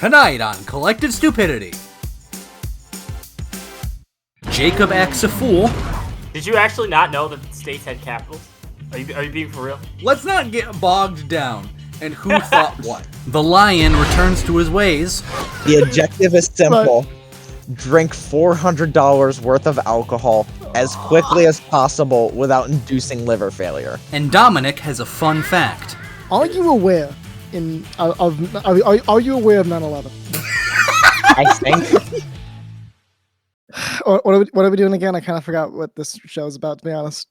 Tonight on Collective Stupidity, Jacob acts a fool. Did you actually not know that states had capitals? Are you being for real? Let's not get bogged down in who thought what. The lion returns to his ways. The objective is simple. Drink $400 worth of alcohol as quickly as possible without inducing liver failure. And Dominic has a fun fact. Are you aware are you aware of 9/11? I think. What are we doing again? I kind of forgot what this show is about, to be honest.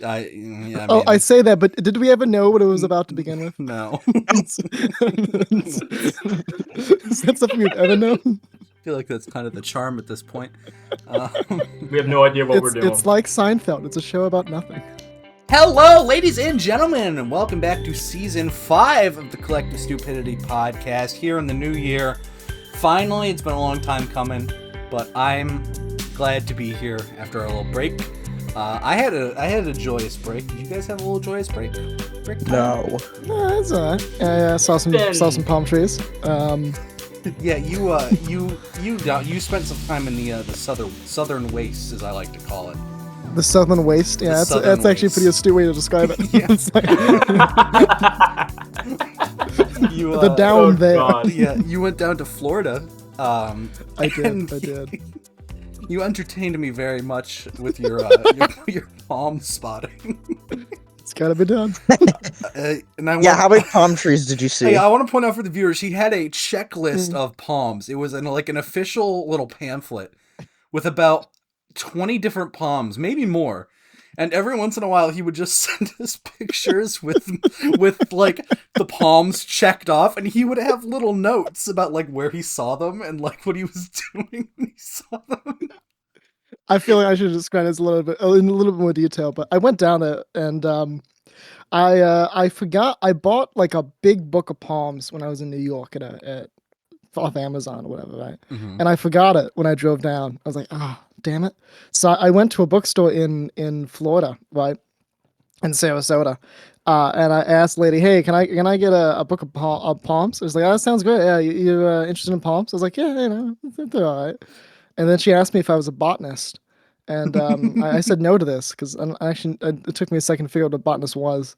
I say that, but did we ever know what it was about to begin with? No. Is that something we've ever known? I feel like that's kind of the charm at this point. We have no idea what we're doing. It's like Seinfeld. It's a show about nothing. Hello, ladies and gentlemen, and welcome back to Season 5 of the Collective Stupidity podcast here in the new year. Finally, it's been a long time coming, but I'm glad to be here after a little break. I had a joyous break. Did you guys have a little joyous break? No. No, that's alright. I saw some palm trees. Yeah, you spent some time in the southern wastes, as I like to call it. The southern waste. Yeah, that's actually a pretty astute way to describe it. It's like, the down there. God. Yeah, you went down to Florida. I did. You entertained me very much with your palm spotting. It's gotta be done. How many palm trees did you see? Hey, I want to point out for the viewers, he had a checklist of palms. It was an official little pamphlet with about 20 different palms, maybe more. And every once in a while, he would just send us pictures with like the palms checked off, and he would have little notes about like where he saw them and like what he was doing when he saw them. I feel like I should describe this in a little bit more detail, but I went down there and I forgot I bought like a big book of palms when I was in New York off Amazon or whatever, right? Mm-hmm. And I forgot it when I drove down. I was like, damn it. So I went to a bookstore in Florida, right? In Sarasota. And I asked the lady, hey, can I get a book of palms? I was like, that sounds great. Yeah, you interested in palms? I was like, yeah, they're all right. And then she asked me if I was a botanist. And I said no to this because it took me a second to figure out what a botanist was.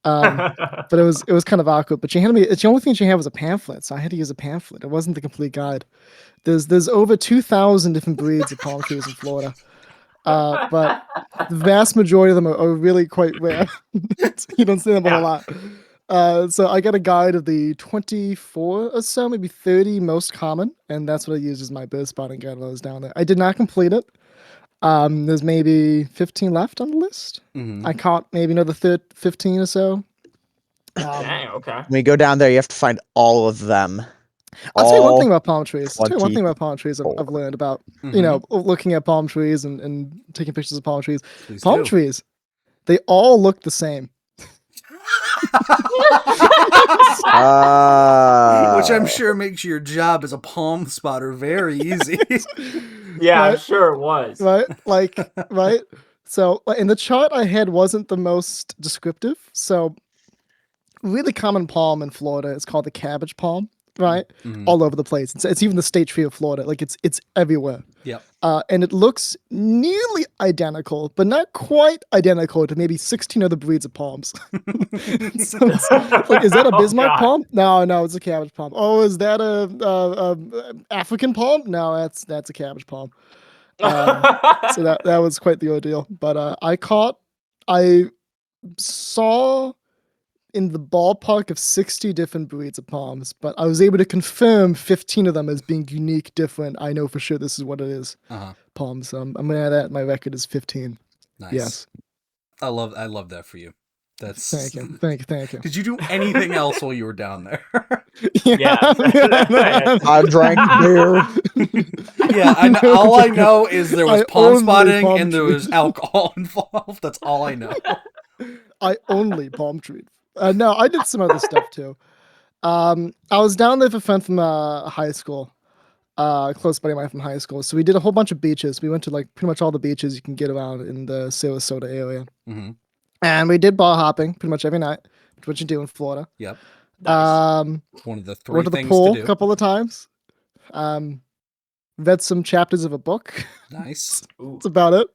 But it was kind of awkward. But she handed me, it's the only thing she had was a pamphlet, so I had to use a pamphlet. It wasn't the complete guide. There's over 2,000 different breeds of palm trees in Florida. But the vast majority of them are really quite rare. You don't see them a whole lot. So I got a guide of the 24 or so, maybe 30 most common, and that's what I used as my bird spotting guide when I was down there. I did not complete it. There's maybe 15 left on the list. Mm-hmm. I caught maybe another 15 or so. Dang, okay. When you go down there, you have to find all of them. I'll tell you one thing about palm trees. I've Four. learned about, Mm-hmm. looking at palm trees and taking pictures of palm trees. Please Palm do. trees, they all look the same. Which I'm sure makes your job as a palm spotter very easy. Yeah, Right. I'm sure it was. Right? Right? So, and the chart I had wasn't the most descriptive. So, really common palm in Florida is called the cabbage palm, right? Mhm. All over the place. It's even the state tree of Florida. Like it's everywhere. Yep. And it looks nearly identical, but not quite identical to maybe 16 other breeds of palms. So it's like, is that a Bismarck God. palm? No, it's a cabbage palm. Oh, is that a African palm? No, that's a cabbage palm. So that was quite the ordeal. But I saw in the ballpark of 60 different breeds of palms, but I was able to confirm 15 of them as being unique, different. I know for sure this is what it is. Uh-huh. Palms. I'm gonna add that. My record is 15. Nice. Yes. I love that for you. That's Thank you. Did you do anything else while you were down there? Yeah. I drank beer. Yeah, all I know is there was I palm only spotting palm and there was trees. alcohol involved. That's all I know. I only palm treat. No, I did some other stuff too. I was down there with a friend from high school, close buddy of mine from high school. So we did a whole bunch of beaches. We went to like pretty much all the beaches you can get around in the Sarasota area. Mm-hmm. And we did bar hopping pretty much every night, which is what you do in Florida. Yep. Nice. One of the three Went to the things to pool a do. couple of times. Read some chapters of a book. Nice. Ooh. That's about it.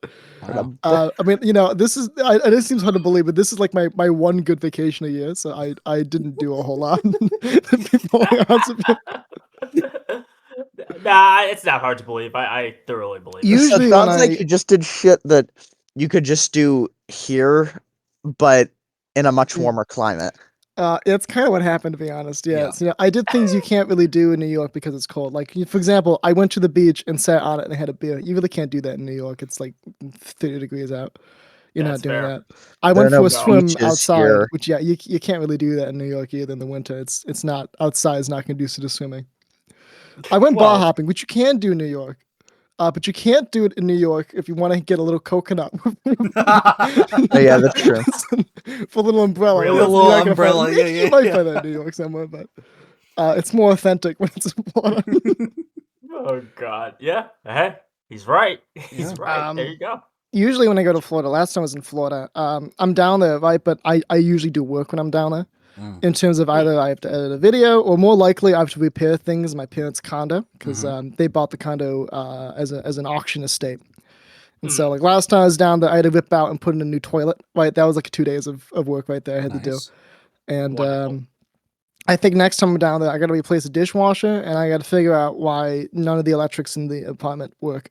Wow. I mean, this is it seems hard to believe, but this is like my one good vacation a year, so I didn't do a whole lot. Nah, it's not hard to believe. I thoroughly believe it. So Usually it when sounds like you just did shit that you could just do here, but in a much warmer climate. it's kind of what happened, to be honest. Yeah, Yeah. so, I did things you can't really do in New York because it's cold. Like, for example, I went to the beach and sat on it and had a beer. You really can't do that in New York. It's like 30 degrees out. You're That's not doing fair. that. I There went are for no a swim beaches outside, here. which you can't really do that in New York either in the winter. It's not outside. Is not conducive to swimming. I went bar Well, hopping, which you can do in New York. But you can't do it in New York if you want to get a little coconut. Oh, yeah, that's true. For a little umbrella. Really? A You're little not gonna find it. umbrella. Maybe Yeah, you might yeah. find that in New York somewhere, but it's more authentic when it's in Florida. oh god, yeah. Hey, he's right. He's Yeah. right. There you go. Usually when I go to Florida, last time I was in Florida, I'm down there, right? But I usually do work when I'm down there. Mm. In terms of either I have to edit a video, or more likely I have to repair things in my parents' condo because they bought the condo as an auction estate. And so, like last time I was down there, I had to rip out and put in a new toilet. Right, that was like 2 days of work right there I had to do. Nice. And Wonderful. I think next time I'm down there, I got to replace a dishwasher, and I got to figure out why none of the electrics in the apartment work.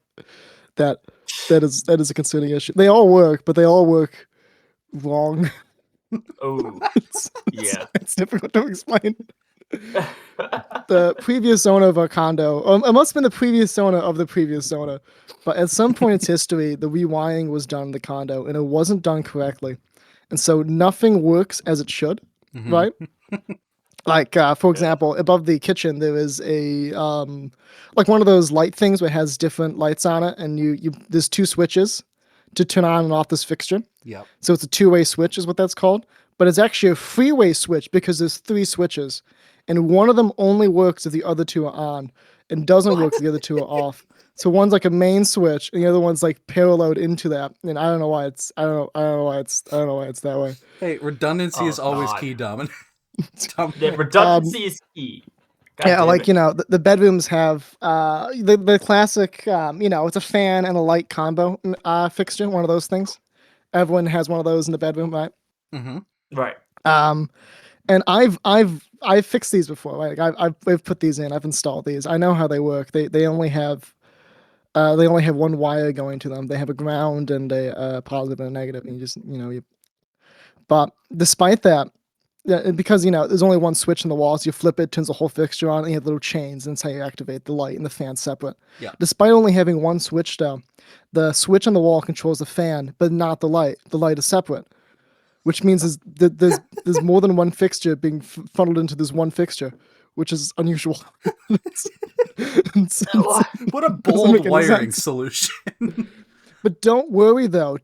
That is a concerning issue. They all work, but they all work wrong. Oh, yeah. It's difficult to explain. The previous owner of our condo, it must have been the previous owner of the previous owner, but at some point in its history, the rewiring was done in the condo, and it wasn't done correctly, and so nothing works as it should, Mhm. right? Like, for example, above the kitchen there is a like one of those light things where it has different lights on it, and you there's two switches to turn on and off this fixture. Yep. So it's a two-way switch is what that's called. But it's actually a three-way switch because there's three switches. And one of them only works if the other two are on and doesn't work if the other two are off. So one's like a main switch and the other one's like paralleled into that. And I don't know why it's that way. Hey, redundancy Oh, is always God. key, Dominic. The redundancy is key. God Yeah, damn like, it. the bedrooms have the classic it's a fan and a light combo fixture, one of those things. Everyone has one of those in the bedroom, right? Mm-hmm. Right. And I've fixed these before. Right? Like I've put these in. I've installed these. I know how they work. They only have one wire going to them. They have a ground and a positive and a negative, and you just But despite that, because there's only one switch in the wall, so you flip it, turns the whole fixture on, and you have little chains, and that's how you activate the light and the fan separate. Yeah. Despite only having one switch, though, the switch on the wall controls the fan, but not the light. The light is separate, which means there's more than one fixture being funneled into this one fixture, which is unusual. What a make bold any wiring sense. solution. But don't worry though,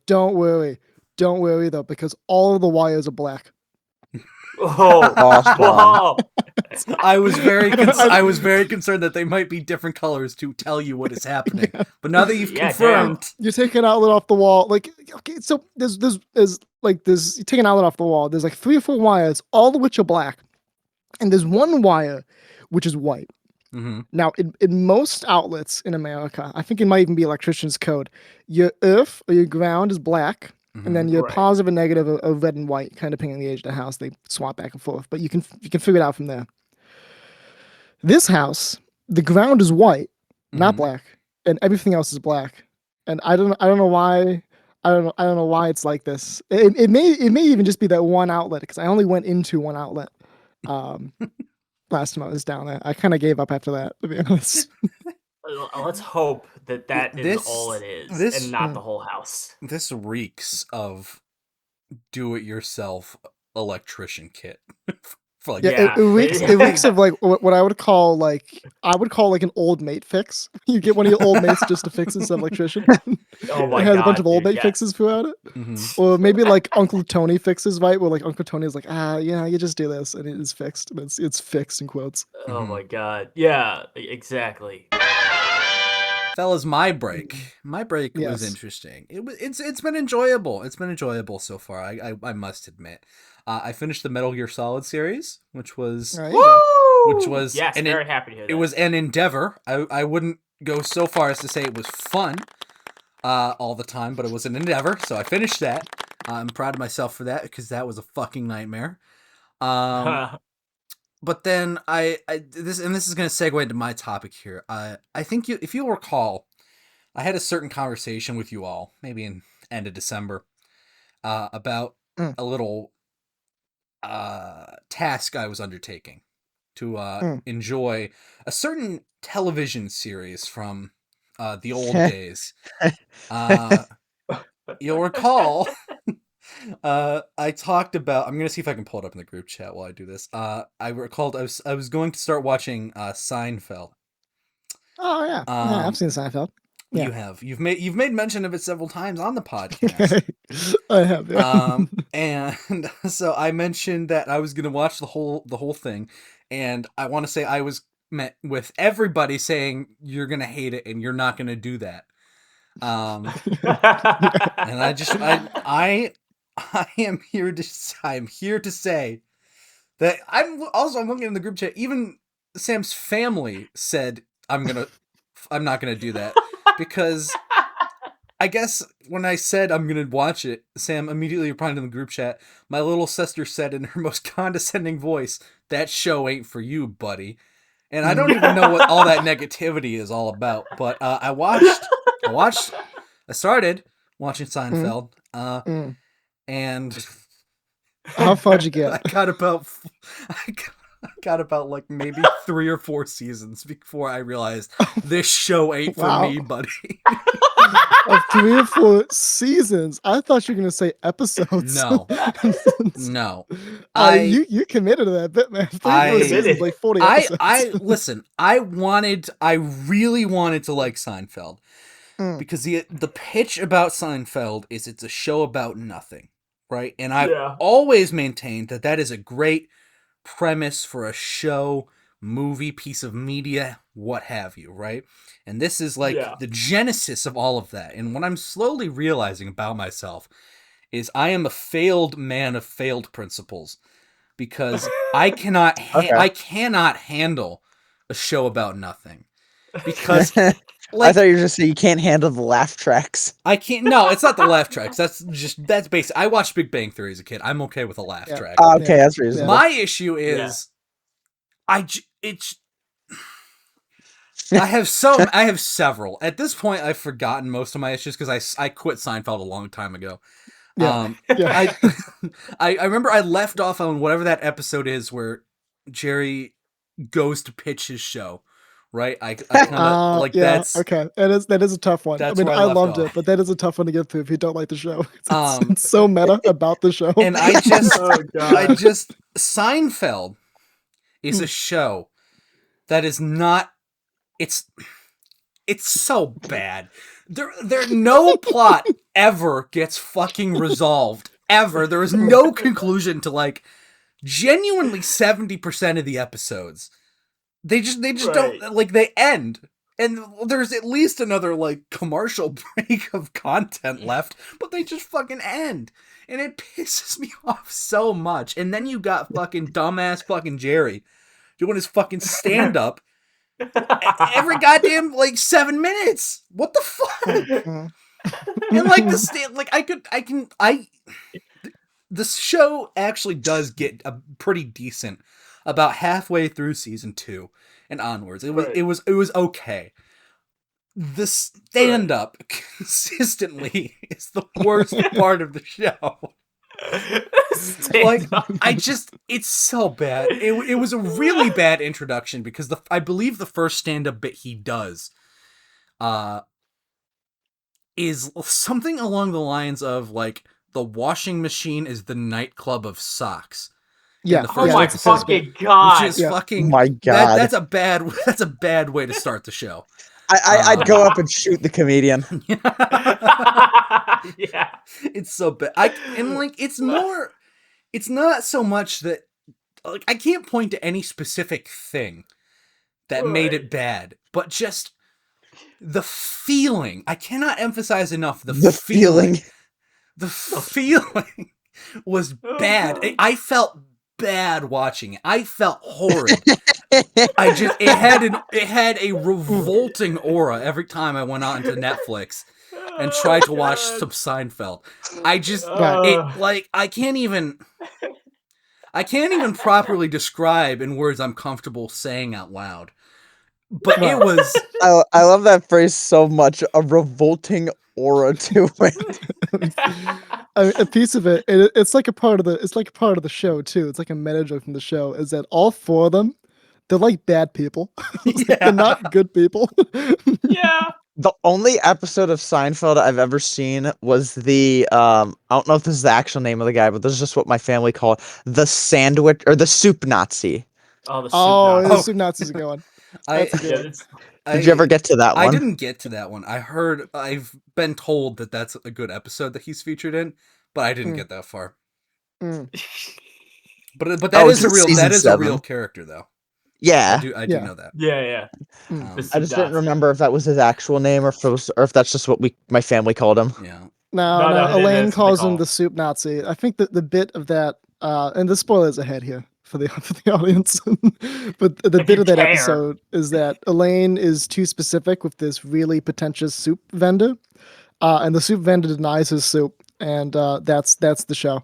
because all of the wires are black. Oh, Awesome. whoa. I was very I- I was very concerned that they might be different colors to tell you what is happening. But now that you've Yeah, confirmed, You take an outlet off the wall, like okay, so there's you take an outlet off the wall. There's like 3 or 4 wires, all of which are black, and there's one wire which is white. Mhm. Now, in most outlets in America, I think it might even be electrician's code. Your earth or your ground is black, and then your Right. positive and negative are red and white, kind of depending on the age of the house. They swap back and forth, but you can figure it out from there. This house, the ground is white, not Mhm. black, and everything else is black. And I don't know why. I don't know why it's like this. It may even just be that one outlet because I only went into one outlet. Last time I was down there, I kind of gave up after that, to be honest. Let's hope that is This- all it is, this- and not the whole house. this reeks of do-it-yourself electrician kit. For like, Yeah, it reeks. Yeah. It reeks of like what I would call like an old mate fix. You get one of your old mates just to fix this electrician. Oh my It has god, a bunch of old dude, mate yes. fixes throughout it, Mhm. or maybe like Uncle Tony fixes, right? Where like Uncle Tony is like, you just do this, and it is fixed. And it's fixed in quotes. Oh Mhm. my god, yeah, exactly. fellas, my break. My break was Yes. interesting. It's been enjoyable. It's been enjoyable so far. I must admit. I finished the Metal Gear Solid series, which was Right, you Yes, very happy to hear that. it was an endeavor. I wouldn't go so far as to say it was fun all the time, but it was an endeavor. So I finished that. I'm proud of myself for that because that was a fucking nightmare. But then this is going to segue into my topic here. I think if you'll recall, I had a certain conversation with you all, maybe in end of December, about a little task I was undertaking to enjoy a certain television series from the old days. You'll recall, I talked about. I'm gonna see if I can pull it up in the group chat while I do this. I recalled I was going to start watching Seinfeld. Oh yeah, yeah, I've seen Seinfeld. Yeah. You have. You've made mention of it several times on the podcast. I have. Yeah. And so I mentioned that I was gonna watch the whole thing, and I want to say I was met with everybody saying you're gonna hate it and you're not gonna do that. And I am here to say that I'm looking in the group chat. Even Sam's family said I'm not gonna do that because I guess when I said I'm gonna watch it, Sam immediately replied in the group chat. My little sister said in her most condescending voice, "That show ain't for you, buddy." And I don't even know what all that negativity is all about. But I started watching Seinfeld, and How far'd you get? I got about like maybe 3 or 4 seasons before I realized this show ain't for me, buddy. Of 3 or 4 seasons. I thought you were gonna say episodes. No. You committed to that bit, man. 3 or 4 seasons, like 40 episodes. Listen. I really wanted to like Seinfeld because the pitch about Seinfeld is it's a show about nothing, right? And I've always maintained that is a great premise for a show, movie, piece of media, what have you, right? And this is like the genesis of all of that. And what I'm slowly realizing about myself is I am a failed man of failed principles because I cannot handle a show about nothing because I thought you were just saying you can't handle the laugh tracks. I can't. No, it's not the laugh tracks. That's basic. I watched Big Bang Theory as a kid. I'm okay with a laugh track. Okay, that's reasonable. My issue is I have several. At this point, I've forgotten most of my issues because I quit Seinfeld a long time ago. I remember I left off on whatever that episode is where Jerry goes to pitch his show. Right, I kind of like that's okay. That is a tough one. I mean, I loved it, but that is a tough one to get through if you don't like the show. It's so meta about the show. And I just Seinfeld is a show that is not. It's so bad. There no plot ever gets fucking resolved ever. There is no conclusion to like genuinely 70% of the episodes. They just don't like they end. And there's at least another like commercial break of content left, but they just fucking end. And it pisses me off so much. And then you got fucking dumbass fucking Jerry doing his fucking stand up every goddamn like 7 minutes. What the fuck? And like the show actually does get a pretty decent about halfway through season 2 and onwards. It was okay. The stand up consistently is the worst part of the show. It's so bad. It was a really bad introduction because I believe the first stand up bit he does is something along the lines of like the washing machine is the nightclub of socks. Yeah. Oh my fucking god! Which is fucking. My god. That's a bad way to start the show. I'd go up and shoot the comedian. Yeah. It's so bad. It's not so much that like I can't point to any specific thing that made it bad, but just the feeling. I cannot emphasize enough the feeling. feeling. The feeling was bad. God. I felt bad watching it. I felt horrid. It had a revolting aura every time I went on to Netflix and tried to watch some Seinfeld. I can't even properly describe in words I'm comfortable saying out loud. But it was I love that phrase so much. A revolting aura to it. A piece of it's like a part of the show too. It's like a meta joke from the show. Is that all four of them? They're like bad people. They're not good people. Yeah. The only episode of Seinfeld I've ever seen was the I don't know if this is the actual name of the guy, but this is just what my family call it, the sandwich or the soup Nazi. Oh, the soup Oh, Nazi. the soup Nazis are going. I, That's a good one. Did you ever get to that one? I didn't get to that one. I've been told that that's a good episode that he's featured in, but I didn't get that far. Mm. But that is a season a 7. real character though. Yeah. I do know that. Yeah. Mm. The I soup just didn't Nazi. remember if that was his actual name or if that's just what my family called him. Yeah. No, No, Elaine that's what they calls call him him. the soup Nazi. I think that the bit of that, and the spoilers ahead here for the audience, but the If bit you of that care. episode is that Elaine is too specific with this really pretentious soup vendor, and the soup vendor denies his soup, and that's the show.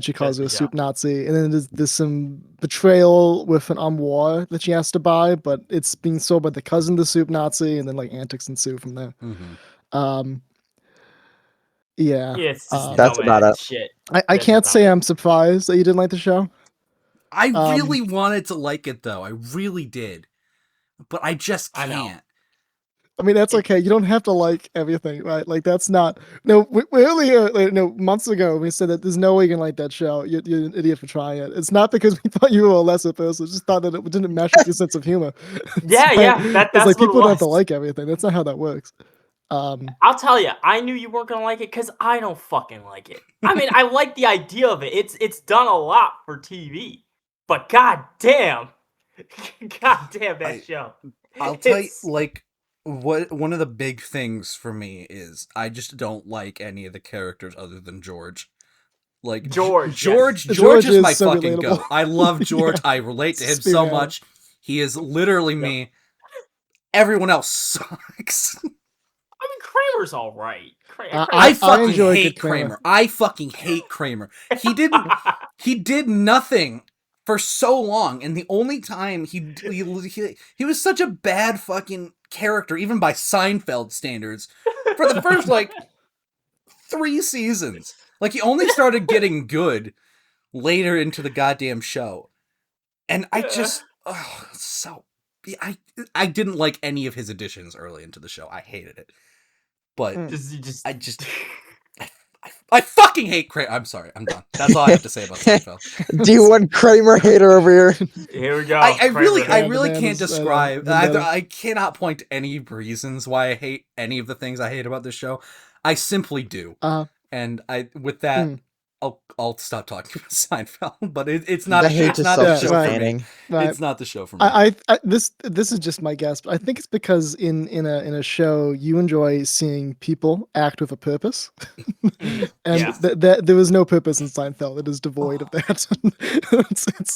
She calls her a That's the soup Nazi, and then there's some betrayal with an armoire that she has to buy, but it's being sold by the cousin, the soup Nazi, and then like antics ensue from there. Mm-hmm. Yeah. Yeah, it's just That's about dumbass it. shit. I That's can't just say not- I'm surprised that you didn't like the show. I really wanted to like it though. I really did. But I just I know. can't. I mean, that's okay. You don't have to like everything, right? Like, that's not. No, we earlier, months ago, we said that there's no way you can like that show. You're an idiot for trying it. It's not because we thought you were a lesser person. Just thought that it didn't match with your sense of humor. Yeah, It's that's like what people it don't have to was. like everything. That's not how that works. I'll tell you, I knew you weren't gonna like it because I don't fucking like it. I mean, I like the idea of it. It's done a lot for TV, but god damn that show. I'll tell you, It's- like, one of the big things for me is I just don't like any of the characters other than George. Like George, George George is is my so fucking relatable. goat. I love George. Yeah. I relate to him so Spearhead. much. He is literally me. Everyone else sucks. I mean, Kramer's all right. I fucking enjoy hate good Kramer. Kramer. I fucking hate Kramer. He did nothing for so long, and the only time he was such a bad fucking character, even by Seinfeld standards, for the first like 3 seasons. Like, he only started getting good later into the goddamn show, and I just I didn't like any of his additions early into the show. I hated it, but I fucking hate Kramer. I'm sorry, I'm done. That's all I have to say about Seinfeld. D1 Kramer hater over here. Here we go. I really man can't is, describe. vendetta. I cannot point to any reasons why I hate any of the things I hate about this show. I simply do, and with that, I'll stop talking about Seinfeld. But it's not. The hate It's is not the show for me. self-sustaining. Right. It's not the show for me. I this is just my guess, but I think it's because in a show you enjoy seeing people act with a purpose, and Yeah. there was no purpose in Seinfeld. It is devoid of that.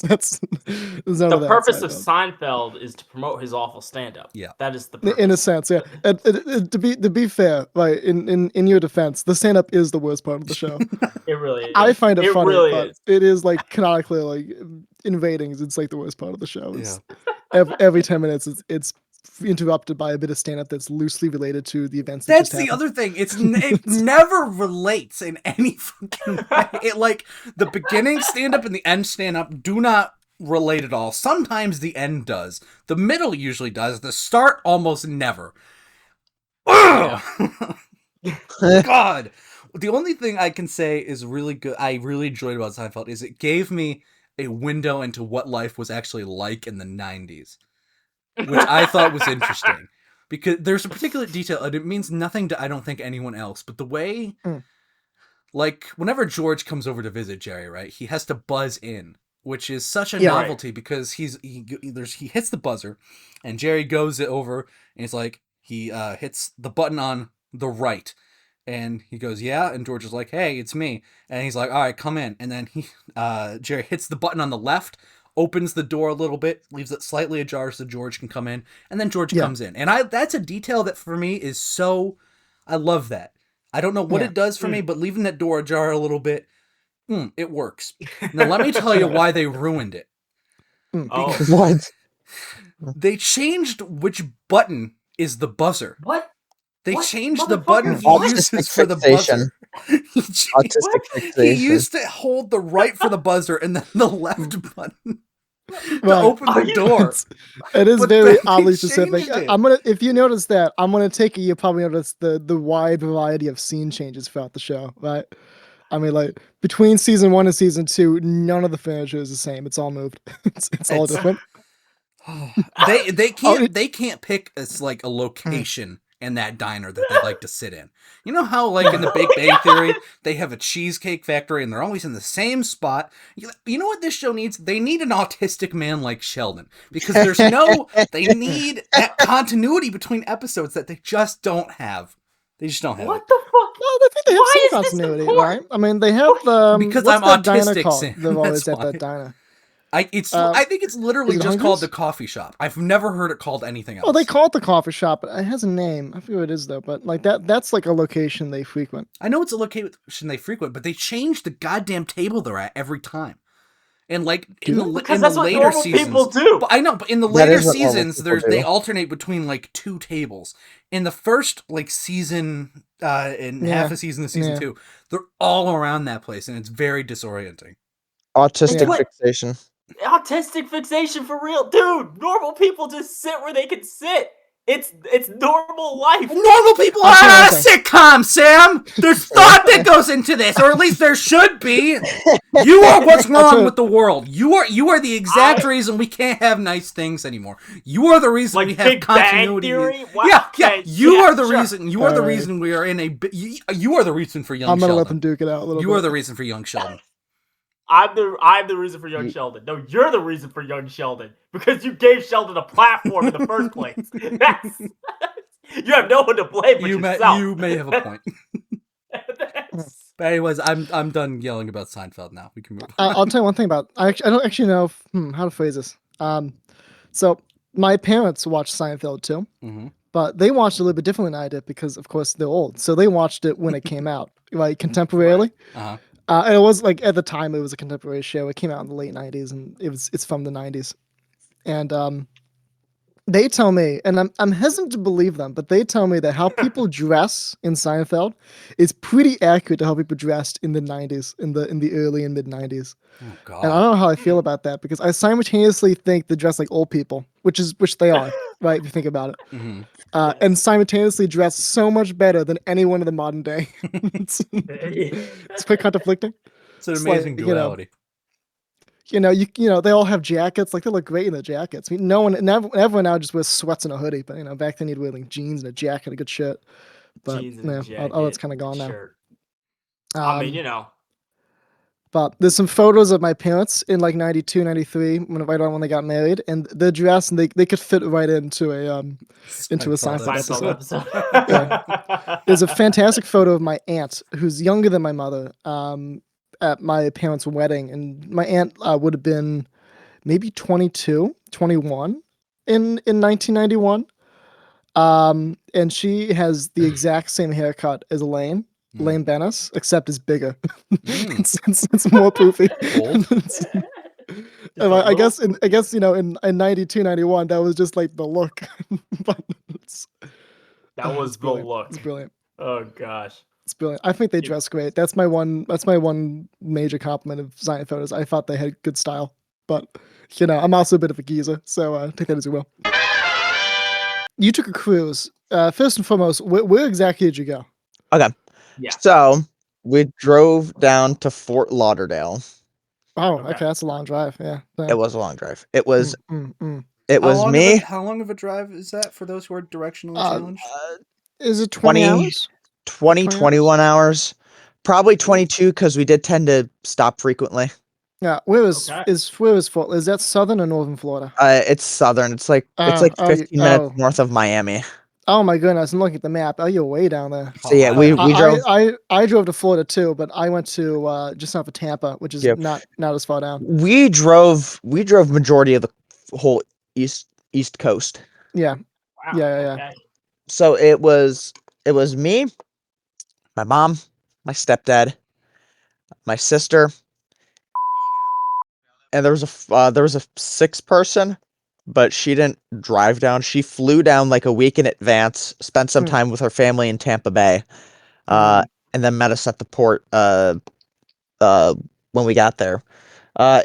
That's The purpose of Seinfeld is to promote his awful stand-up. Yeah. That is the purpose. in a sense, yeah. And to be fair, right? In your defense, the stand up is the worst part of the show. It really is. I find it funny, really but is. it is like canonically like invading. It's like the worst part of the show. Yeah. Every 10 minutes, it's interrupted by a bit of stand up that's loosely related to the events. That's that the just other thing. It never relates in any fucking way. It, like, the beginning stand up and the end stand up do not relate at all. Sometimes the end does. The middle usually does. The start almost never. Ugh! God. The only thing I can say is really good. I really enjoyed about Seinfeld is it gave me a window into what life was actually like in the 90s, which I thought was interesting. Because there's a particular detail, and it means nothing to, I don't think, anyone else, but the way, like, whenever George comes over to visit Jerry, right, he has to buzz in, which is such a novelty because he hits the buzzer, and Jerry goes over, and he's like, he hits the button on the right. And he goes, yeah. And George is like, hey, it's me. And he's like, all right, come in. And then Jerry hits the button on the left, opens the door a little bit, leaves it slightly ajar so George can come in. And then George comes in. And that's a detail that for me is so, I love that. I don't know what it does for me, but leaving that door ajar a little bit, it works. Now, let me tell you why they ruined it. What? They changed which button is the buzzer. What? They What? changed the Motherfucker, button he what? uses for the Fixation. buzzer. Autistic He fixation. used to hold the right for the buzzer and then the left button to Right. open the door. It is But very then they oddly specific. changed it. I'm gonna, if you notice that, I'm gonna take it. You probably notice the wide variety of scene changes throughout the show, right? I mean, like between season 1 and season 2, none of the furniture is the same. It's all moved. it's all different. They can't pick like a location in that diner that they like to sit in. You know how like in the Big Bang Theory they have a cheesecake factory and they're always in the same spot. You know what this show needs? They need an autistic man like Sheldon because they need that continuity between episodes that they just don't have. They just don't have What it. the fuck? No, I think they have Why is some this continuity, important? right? I mean, they have the Because what's I'm that diner autistic, called? Sam, They're always that's at that why. diner. I think it's literally is it just called Hunger's? the coffee shop. I've never heard it called anything else. Well, they call it the coffee shop, but it has a name. I forget what it is though. But like that's like a location they frequent. I know it's a location they frequent, but they change the goddamn table they're at every time. And like in the later normal seasons, people do. But I know, but in the That later is what normal seasons, people they do. alternate between like 2 tables. In the first like season, in half a season of season 2, they're all around that place, and it's very disorienting. Autistic Yeah. fixation. Autistic fixation for real, dude. Normal people just sit where they can sit. It's normal life. Normal people are on a sitcom, Sam. There's thought that goes into this, or at least there should be. You are what's wrong with the world. You are the exact reason we can't have nice things anymore. You are the reason we have Big continuity. Bang Theory? Wow, Yeah. okay, You yeah, are the sure. reason. You are the reason we are in a. You are the reason for young I'm gonna Sheldon. let them duke it out a little bit. You are the reason for young Sheldon. I'm the reason for young Sheldon. No, you're the reason for young Sheldon because you gave Sheldon a platform in the first place. You have no one to blame but yourself. You may have a point. But anyways, I'm done yelling about Seinfeld now. We can move on. I'll tell you one thing about. I don't actually know how to phrase this. So my parents watched Seinfeld too, but they watched it a little bit differently than I did because, of course, they're old. So they watched it when it came out, like contemporarily. And it was like at the time it was a contemporary show. It came out in the late '90s, and it's from the '90s. And they tell me, and I'm hesitant to believe them, but they tell me that how people dress in Seinfeld is pretty accurate to how people dressed in the '90s, in the early and mid '90s. Oh God! And I don't know how I feel about that because I simultaneously think they dress like old people, which they are, right? If you think about it, and simultaneously dress so much better than anyone in the modern day. It's quite conflicting. It's an amazing duality. You know, they all have jackets. Like they look great in the jackets. I mean, everyone now just wears sweats and a hoodie. But back then you'd wear like jeans and a jacket, a good shirt. But Jeans and a jacket, all that's kind of gone now. shirt. I mean, But there's some photos of my parents in like 92, 93, right on when they got married, and they're dressed and they could fit right into a Seinfeld episode. Yeah. There's a fantastic photo of my aunt who's younger than my mother at my parents' wedding, and my aunt would have been maybe 22, 21 in 1991. And she has the exact same haircut as Elaine Bennis, except it's bigger. It's more poofy. I guess in 92, 91, that was just like the look. That was the look. It's brilliant. Oh gosh. It's brilliant. I think they dress great. That's my one major compliment of Seinfeld is I thought they had good style. But I'm also a bit of a geezer, so take that as you will. You took a cruise. First and foremost, where exactly did you go? Okay. Yeah. So we drove down to Fort Lauderdale. Oh, okay, that's a long drive. Yeah. It was a long drive. It was It was me. How long of a drive is that for those who are directionally challenged? Is it 20 hours? 21 hours. Probably 22 because we did tend to stop frequently. Yeah. Where is Fort? Is that southern or northern Florida? It's southern. It's like 15 minutes north of Miami. Oh my goodness! I'm looking at the map. Oh, you're way down there. So yeah, we drove. I drove to Florida too, but I went to just south of Tampa, which is Yeah. not as far down. We drove majority of the whole east coast. Yeah, Wow. yeah. Okay. So it was me, my mom, my stepdad, my sister, and there was a sixth person, but she didn't drive down. She flew down like a week in advance, spent some Hmm. time with her family in Tampa Bay, Mm. and then met us at the port when we got there.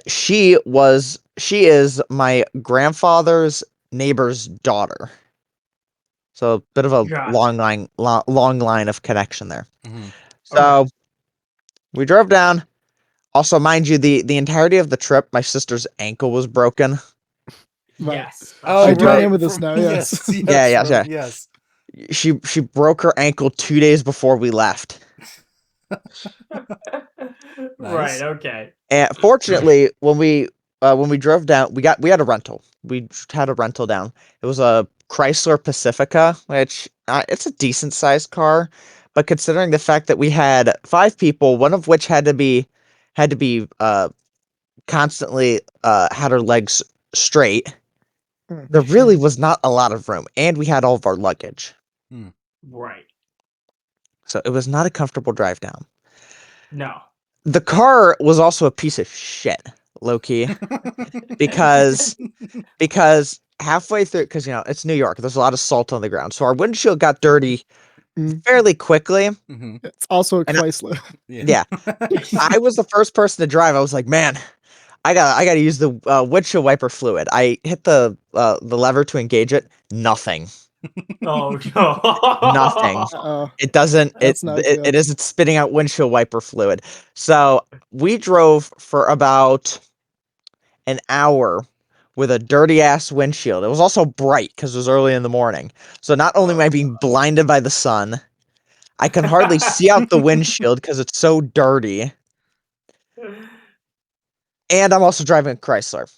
She is my grandfather's neighbor's daughter. So a bit of a Gotcha. long line of connection there. Mhm. So we drove down. Also, mind you, the entirety of the trip, my sister's ankle was broken. Right. Yes. Oh, I do right. remember this now. Yes. Yes. She broke her ankle 2 days before we left. Right. Nice. Okay. And fortunately, when we drove down, we had a rental. We had a rental down. It was a Chrysler Pacifica, which it's a decent sized car, but considering the fact that we had 5 people, one of which had to be constantly had her legs straight, Mm. there really was not a lot of room, and we had all of our luggage, Right. so it was not a comfortable drive down. No. The car was also a piece of shit, low key, because halfway through, because it's New York, there's a lot of salt on the ground, so our windshield got dirty Mm. fairly quickly. Mhm. It's also a And Chrysler. Yeah, I was the first person to drive. I was like, man, I gotta use the windshield wiper fluid. I hit the lever to engage it. Nothing. Oh no. Nothing. Oh, It doesn't. that's not It good. isn't spitting out windshield wiper fluid. So we drove for about an hour with a dirty ass windshield. It was also bright because it was early in the morning. So not only am I being blinded by the sun, I can hardly see out the windshield because it's so dirty. And I'm also driving a Chrysler.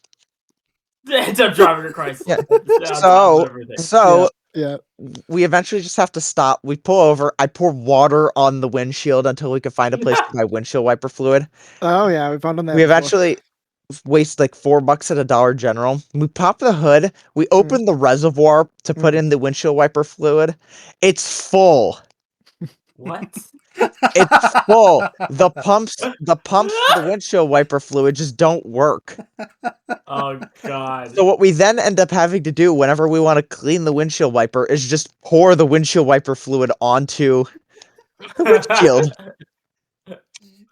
It's a driving a Chrysler. Yeah. On top of everything. So Yeah. we eventually just have to stop. We pull over. I pour water on the windshield until we can find a place to buy windshield wiper fluid. Oh yeah, we've done that We before. eventually waste like $4 at a Dollar General. We pop the hood. We Mm. open the reservoir to put in the windshield wiper fluid. It's full. What? It's full. The pumps for the windshield wiper fluid just don't work. Oh god. So what we then end up having to do whenever we want to clean the windshield wiper is just pour the windshield wiper fluid onto the windshield.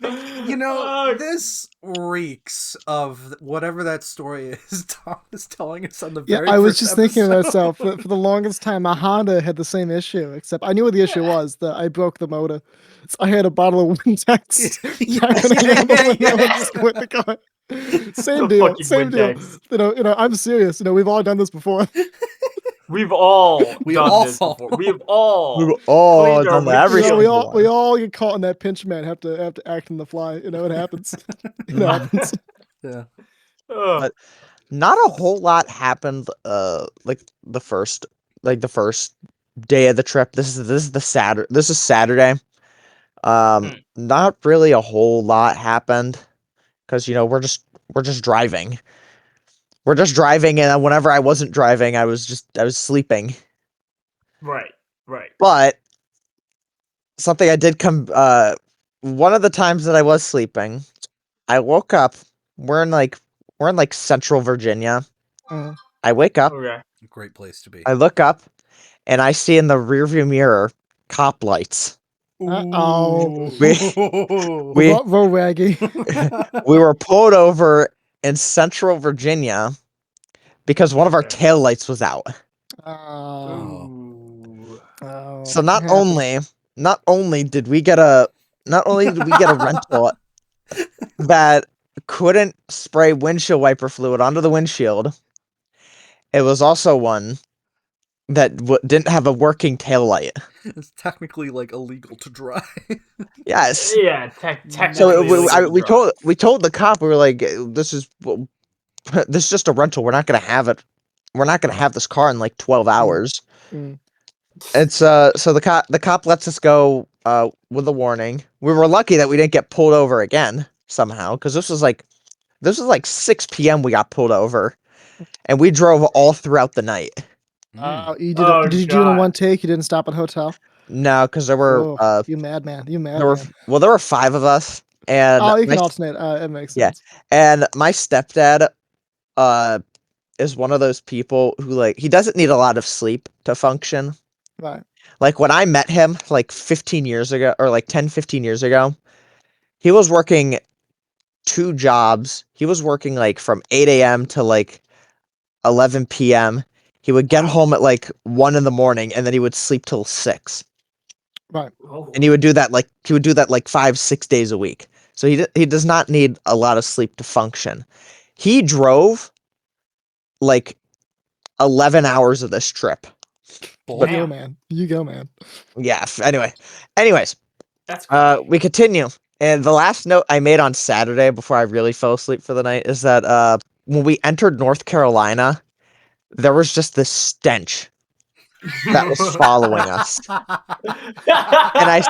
Oh, This reeks of whatever that story is Tom is telling us on the Yeah, very I was first just thinking to episode. myself for the longest time, my Honda had the same issue, except I knew what the issue was. That I broke the motor. So I had a bottle of Windex happening on the window and just quit the car. Same the deal. fucking Same deal. Windex. I'm serious. We've all done this before. We've all We done all- this before. We've all We've all cleaned our done that every windshield. we single one. all get caught in that pinch man. Have to act on the fly. It happens. It happens. Yeah. Ugh. But not a whole lot happened like the first day of the trip. This is Saturday. Not really a whole lot happened because we're just driving. We're just driving, and whenever I wasn't driving, I was sleeping. Right. But something I did come one of the times that I was sleeping, I woke up. We're in like Central Virginia. Mm. I wake up, Okay. Great place to be. I look up, and I see in the rearview mirror cop lights. Uh-oh. We Roll raggy. we were pulled over in Central Virginia because one of our Okay. taillights was out. Oh. Ooh. So It happens. not only did we get a rental that couldn't spray windshield wiper fluid onto the windshield, it was also one that didn't have a working taillight. It's technically like illegal to drive. Yes. Yeah, technically So illegal to drive. we told the cop, we were like, this is just a rental. We're not gonna have it. We're not gonna have this car in like 12 hours. Mm. It's so the cop lets us go with a warning. We were lucky that we didn't get pulled over again somehow, because this was like 6 p.m. we got pulled over, and we drove all throughout the night. You did Oh, did you do it in God. one take? You didn't stop at a hotel? No, because Oh, you madman. You madman. there were 5 of us, and Oh, you my can alternate. It makes yeah, sense. and my stepdad uh is one of those people who like he doesn't need a lot of sleep to function. Right. Like when I met him like 15 years ago or like 10, 15 years ago, he was working 2 jobs. He was working like from 8 a.m. to like 11 p.m. He would get Wow. home at like 1 in the morning and then he would sleep till 6. Right. Oh. And he would do that like 5, 6 days a week. So he does not need a lot of sleep to function. He drove like 11 hours of this trip. You But go, Damn. man. You go, man. yeah, anyways, That's crazy. we continue. And the last note I made on Saturday before I really fell asleep for the night is that when we entered North Carolina, there was just this stench that was following us. And I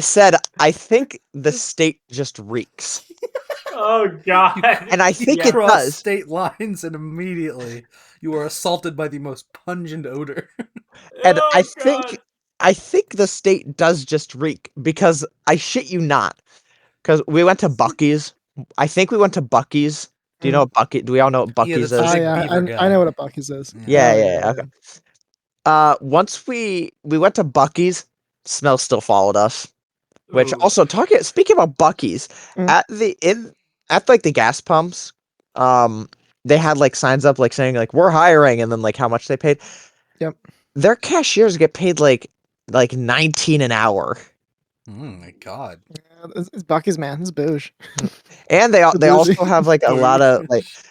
said, I think the state just reeks. Oh, God. And I think Yeah. it cross does. state lines and immediately you are assaulted by the most pungent odor. And Oh, God. I think the state does just reek because I shit you not. Because we went to Bucky's. I think we went to Bucky's. Do you know what Bucky? Do we all know what Yeah, Bucky's that's the is? big beaver I guy. know what a Buc-ee's is. Yeah, Oh, yeah, okay. Once we went to Bucky's, smell still followed us. Which Ooh. also speaking about Bucky's, Mm. at like the gas pumps, they had like signs up like saying like we're hiring and then like how much they paid. Yep. Their cashiers get paid like 19 an hour. Oh my god. Yeah, it's Buc-ee's, man. It's bouge. And The they bougie. also have like a lot of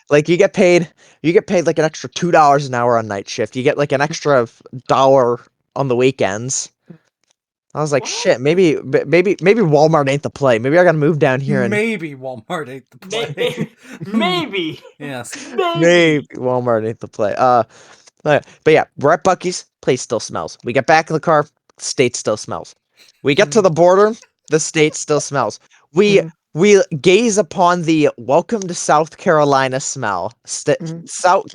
like you get paid like an extra $2 an hour on night shift. You get like an extra dollar on the weekends. I was like, What? shit, maybe Walmart ain't the play. Maybe I gotta move down here and Maybe Walmart ain't the play. Maybe. Yes. maybe Walmart ain't the play. But yeah, we're at Bucky's. Place still smells. We get back in the car. State still smells. We get to the border. The state still smells. Mhm. We gaze upon the "Welcome to South Carolina" smell. Mhm. South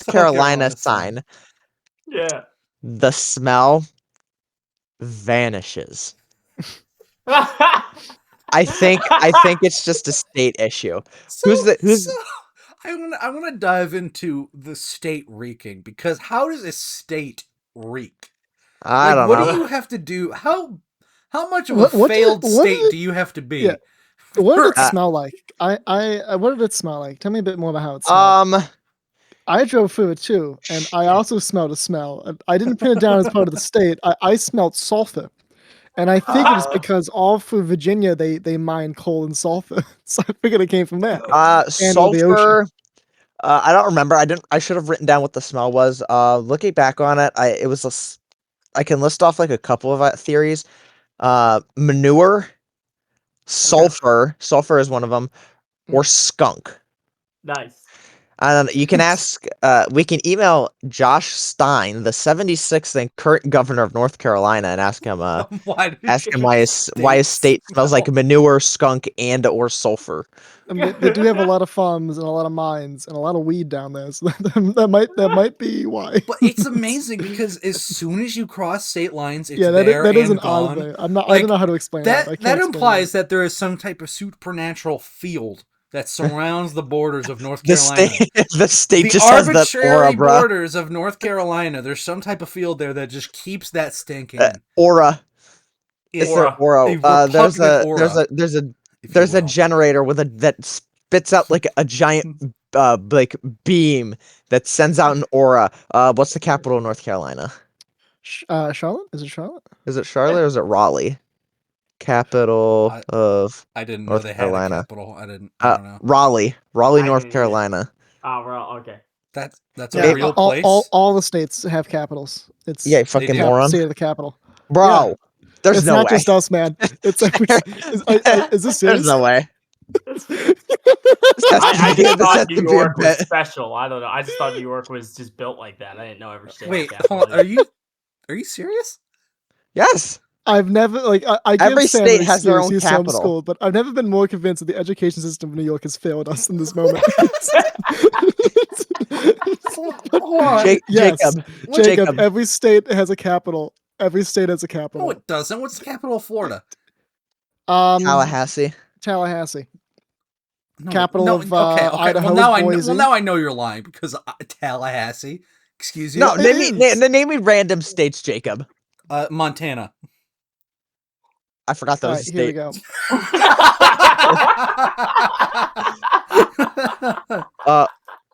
Carolina Carolina sign. sign. Yeah. The smell vanishes. I think it's just a state issue. So Who's I want to dive into the state reeking because how does a state reek? I Like don't what do know. you have to do? How much of a What did failed what did state it, do you have to be? yeah. What did it Uh, smell like? What did it smell like? Tell me a bit more about how it Um smelled. I drove through it too, and I also smelled a smell. I didn't pin it down as part of the state. I smelled sulfur, and I think it is because all through Virginia they mine coal and sulfur. So I figured it came from there and or the ocean. sulfur. I don't remember. I should have written down what the smell was. Looking back on it, I can list off like a couple of theories. Manure, sulfur. Sulfur is one of them, or skunk. Nice. You can ask. We can email Josh Stein, the 76th and current governor of North Carolina, and ask him. Why did Ask him your why his state smells like smell? manure, skunk, and or sulfur. I mean, they do have a lot of farms and a lot of mines and a lot of weed down there, so that might be why. But it's amazing because as soon as you cross state lines, it's Yeah, there that is an and odd gone. thing. I don't Like know how to explain that. I that can't explain implies that there is some type of supernatural field that surrounds the borders of North The Carolina. state, the state The just has that aura, arbitrary bruh. borders of North Carolina. There's some type of field there that just keeps that stinking. Aura. It's It's their Aura. aura. a repugnant aura, if you There's a will. generator with that spits out like a giant like beam that sends out an aura. What's the capital of North Carolina? Charlotte? Is it Charlotte? Is it Charlotte or is it Raleigh? Capital of I didn't know North they had a Carolina. capital. I don't know. Raleigh, I North didn't either. Carolina. Oh, well, okay. That's a Yeah, real place. all the states have capitals. It's Yeah, you They fucking do. moron, state of the capital. bro. There's It's no not way. just us, man. It's is this There's serious? no way. This I just this has thought New to be a York was bit. special. I don't know. I just thought New York was just built like that. I didn't know every state Wait, had hold on. capitals. Are you serious? Yes. I've never I give Every Sam an state has their excuse. own He's capital. homeschooled, but I've never been more convinced that the education system of New York has failed us in this moment. Hold on. Yes, Jacob. Jacob. Every state has a capital. Every state has a capital. No, it doesn't. What's the capital of Florida? Tallahassee. Tallahassee. No, Capital no, of okay. Idaho Well, is Boise. now I know you're lying because Tallahassee. Excuse you. No, It name me random states, Jacob. Montana. I forgot that All was right, a here we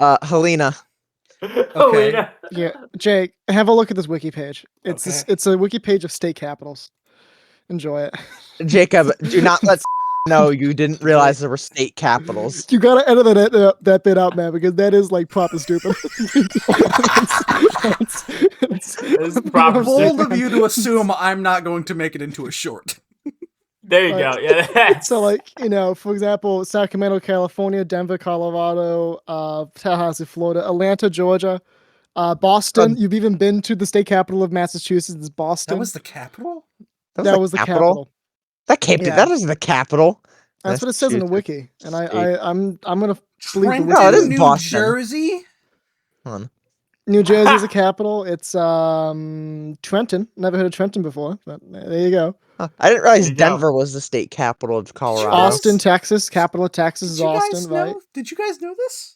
state. Helena. Okay. Yeah, Jake, have a look at this wiki page. It's Okay. it's a wiki page of state capitals. Enjoy it. Jacob, do not let know you didn't realize there were state capitals. You gotta edit that bit out, man, because that is like proper stupid. It's proper Bold of you to assume I'm not going to make it into a short. There you go. Yeah. That's... So, like, for example, Sacramento, California, Denver, Colorado, Tallahassee, Florida, Atlanta, Georgia, Boston. You've even been to the state capital of Massachusetts. It's Boston. That was the capital? That was the capital. That can't be. Yeah. That isn't the capital. That's what it says in the wiki, and I'm gonna believe the Trenton, wiki. No, it is New Boston. Jersey. Hold on. New Jersey is the capital. It's Trenton. Never heard of Trenton before, but there you go. I didn't realize There you go. Denver was the state capital of Colorado. Austin, Texas. Capital of Texas is Austin, right? Did you guys know this?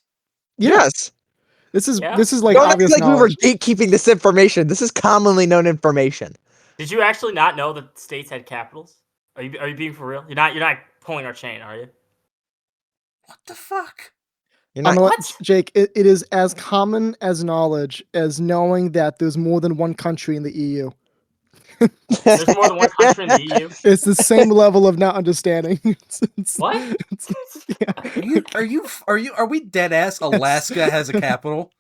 Yes. This is Yeah. like Don't act obvious like we were knowledge. gatekeeping this information. This is commonly known information. Did you actually not know that states had capitals? Are you being for real? You're not pulling our chain, are you? What the fuck? You're not. What? Jake, it is as common as knowledge as knowing that there's more than one country in the EU. There's more than one country in the EU. It's the same level of not understanding. What? Are we dead ass? Alaska has a capital.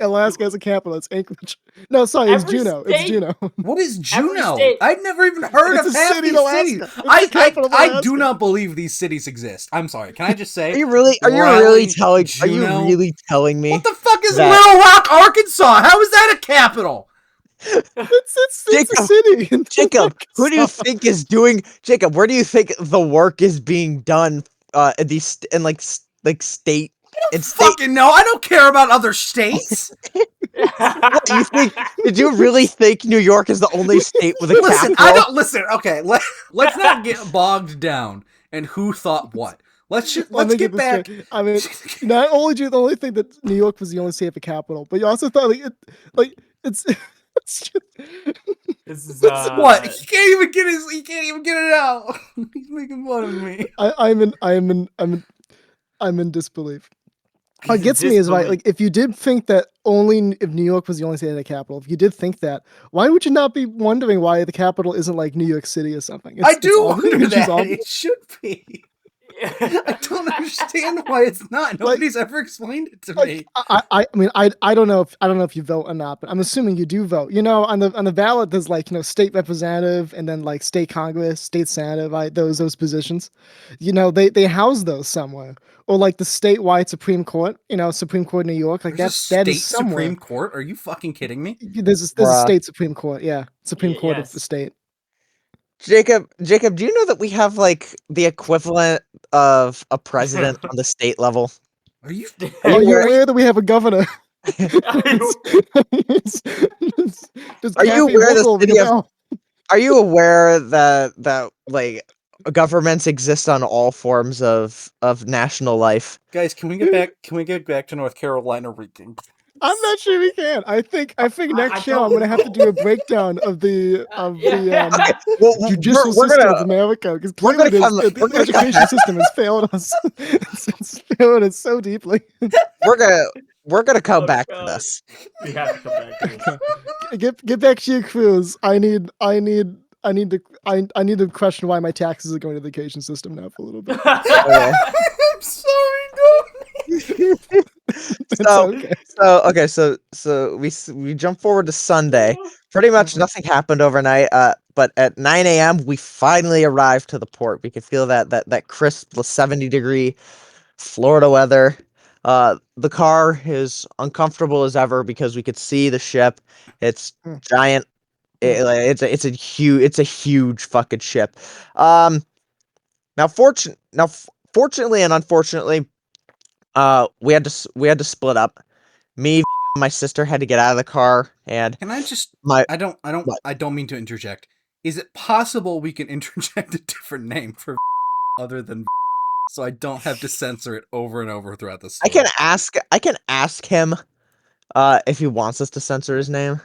Alaska has a capital. It's Anchorage. No, sorry, it's Every Juneau. It's state- Juneau. What is Juneau? state- I've never even heard It's of a half city in these Alaska. cities. It's the capital of I Alaska. do not believe these cities exist. I'm sorry. Can I just say? Are you really Raleigh, telling? Are you Juneau? really telling me? What the fuck is that- Little Rock, Arkansas? How is that a capital? It's a Jacob, city. in Jacob, who do you Arkansas. think is doing? Jacob, where do you think the work is being done? In these state. In state. Fucking no, I don't care about other states. What, you think? Did you really think New York is the only state with a Listen, capital? I don't listen. Okay, let's not get bogged down in who thought what. Let's Let me get this back. straight. I mean, not only do you only think that New York was the only state with a capital, but you also thought it's just, This is What? He can't even get it out. He's making fun of me. I'm in disbelief. What gets me is like if you did think that if New York was the only state with a capital, if you did think that, why would you not be wondering why the capital isn't like New York City or something? I do obvious. wonder It's just that. obvious. It should be. I don't understand why it's not. Nobody's ever explained it to me. I mean I don't know if you vote or not, but I'm assuming you do vote. On the ballot there's state representative and then like state Congress, state Senate, right? Those positions. They house those somewhere. Or like the statewide Supreme Court, Supreme Court in New York, like There's that a is state somewhere. Supreme Court? Are you fucking kidding me? There's a Bruh. state Supreme Court, yeah. Supreme Court of the yes. state. Jacob, do you know that we have like the equivalent of a president on the state level? Are you? Are you aware that we have a governor? Are you aware Are you aware that like governments exist on all forms of national life? Guys, can we get back? Can we get back to North Carolina reading? I'm not sure we can. I think next show don't- I'm gonna have to do a breakdown of the Well, judicial we're system gonna- of America because we're clearly gonna come- the we're gonna education system has failed us. It's failed us so deeply. we're gonna come Oh, back to God. this. We have to come back to this. Get back to your cruise. I need to question why my taxes are going to the education system now for a little bit. Okay. I'm sorry, no. It's okay. So we jump forward to Sunday. Pretty much nothing happened overnight. But at 9 a.m. we finally arrived to the port. We could feel that crisp 70-degree Florida weather. The car is uncomfortable as ever because we could see the ship. It's giant, It's a huge fucking ship. Now fortunately and unfortunately, we had to split up. Me, and my sister had to get out of the car, and Can I just? my I what? don't mean to interject. Is it possible we can interject a different name for other than so I don't have to censor it over and over throughout the I story? can ask him if he wants us to censor his name.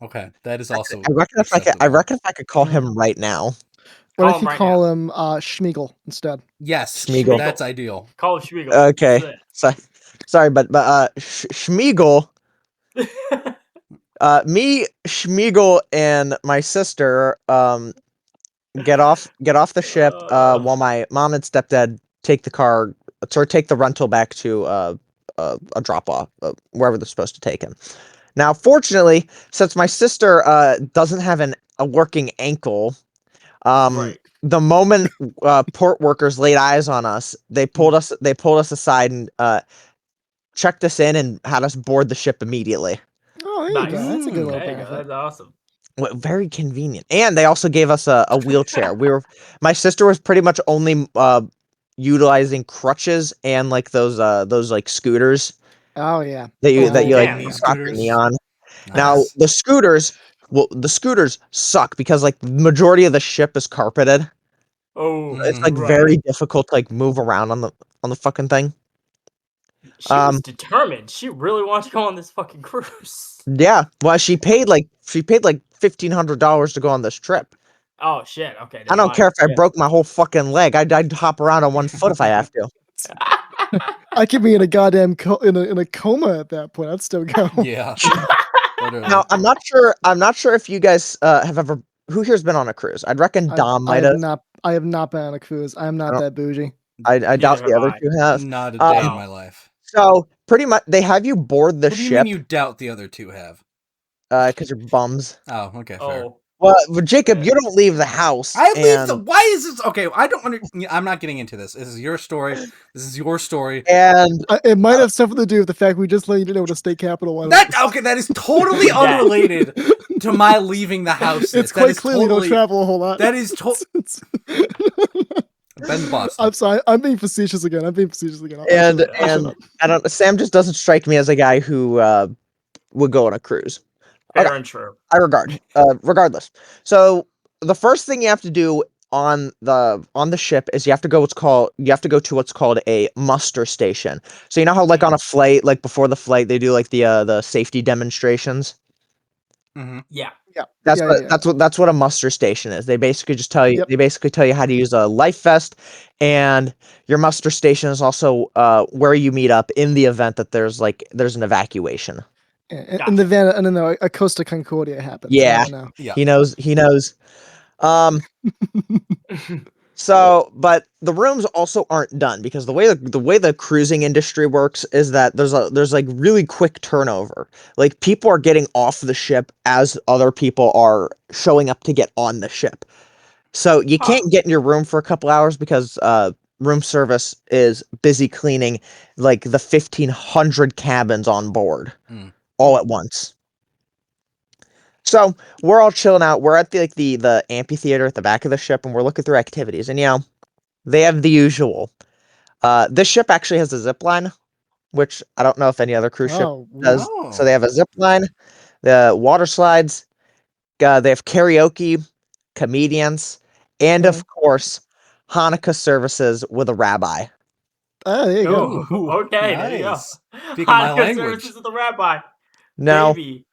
Okay, that is also I reckon acceptable. if I could call him right now. What Call if him you right call him Schmiegel instead? Yes, Schmiegel. that's ideal. Call him Schmiegel. Okay. Sorry, but Schmiegel, me, Schmiegel, and my sister get off the ship while my mom and stepdad take the rental back to a drop off wherever they're supposed to take him. Now, fortunately, since my sister doesn't have a working ankle, Right. the moment port workers laid eyes on us, they pulled us aside and checked us in and had us board the ship immediately. Oh, there Nice. you go. That's a good little There you go. benefit. That's awesome. Very convenient, and they also gave us a wheelchair. My sister was pretty much only utilizing crutches and like those like scooters Oh yeah. that you Oh, like damn. knee strap your knee scooters. on. Now Nice. the scooters, the scooters suck because like the majority of the ship is carpeted. Oh, It's Mhm. like right. very difficult to like move around on the fucking thing. She was determined. She really wanted to go on this fucking cruise. Yeah. Well, she paid like $1,500 to go on this trip. Oh shit. Okay. I Never don't care mind. if I broke my whole fucking leg. I'd hop around on one foot if I have to. I could be in a goddamn in a coma at that point. I'd still go. Yeah. Literally. Now I'm not sure if you guys have ever who here's been on a cruise. I'd reckon Dom I might have have. not. I have not been on a cruise. I am I not don't. that bougie. I doubt Neither the have other I. two have. Not a day in No. my life. So pretty much they have you board the What do you mean ship you doubt the other two have? because you're bums. Oh, okay, fair. Oh. Well, Jacob, you don't leave the house. I leave the. and Why is this? Okay, I don't under. I'm not getting into this. This is your story. This is your story. and It might have something to do with the fact we just let you know what a state capital was. That okay? That is totally Yeah. unrelated to my leaving the house. It's That quite is clearly totally. don't travel a whole lot. That is Ben Boston. I'm sorry. I'm being facetious again. I'll shut and up. I'll shut and up. I don't. Sam just doesn't strike me as a guy who would go on a cruise. Fair and true. Regardless. So the first thing you have to do on the ship is you have to go to what's called a muster station. So you know how like on a flight, like before the flight, they do like the safety demonstrations. Mm-hmm. Yeah. Yeah. That's what a muster station is. They basically just tell you Yep. they basically tell you how to use a life vest, and your muster station is also where you meet up in the event that there's an evacuation. In the van, and then a Costa Concordia happens. Yeah. I know. Yeah. He knows. So, but the rooms also aren't done because the way the cruising industry works is that there's like really quick turnover. Like people are getting off the ship as other people are showing up to get on the ship. So you Huh. can't get in your room for a couple hours because room service is busy cleaning like the 1,500 cabins on board all at once. So we're all chilling out. We're at the amphitheater at the back of the ship, and we're looking through activities. And they have the usual. This ship actually has a zip line, which I don't know if any other cruise ship Oh, does. Oh. So they have a zip line, the water slides. They have karaoke, comedians, and of course Hanukkah services with a rabbi. oh, there you go. Oh, okay. There you go. Nice. Speaking my Hanukkah language. services of the rabbi. Now, Baby.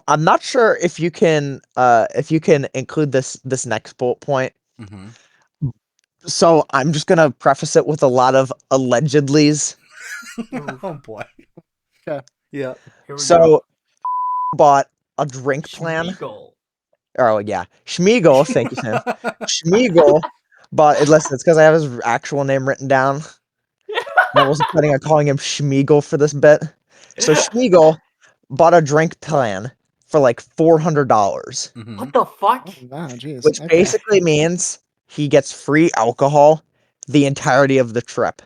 I'm not sure if you can include this next bullet point. Mm-hmm. So I'm just gonna preface it with a lot of allegedlys. Oh boy. Okay. Yeah. Here we go. So bought a drink plan. Schmiegel. Oh yeah, Schmiegel. Thank you, Sam. Schmiegel bought it. Listen, it's because I have his actual name written down. I wasn't planning on calling him Schmiegel for this bit. So Schmiegel bought a drink plan for like $400, Mm-hmm. What the fuck? Oh, wow, jeez. which basically means he gets free alcohol the entirety of the trip.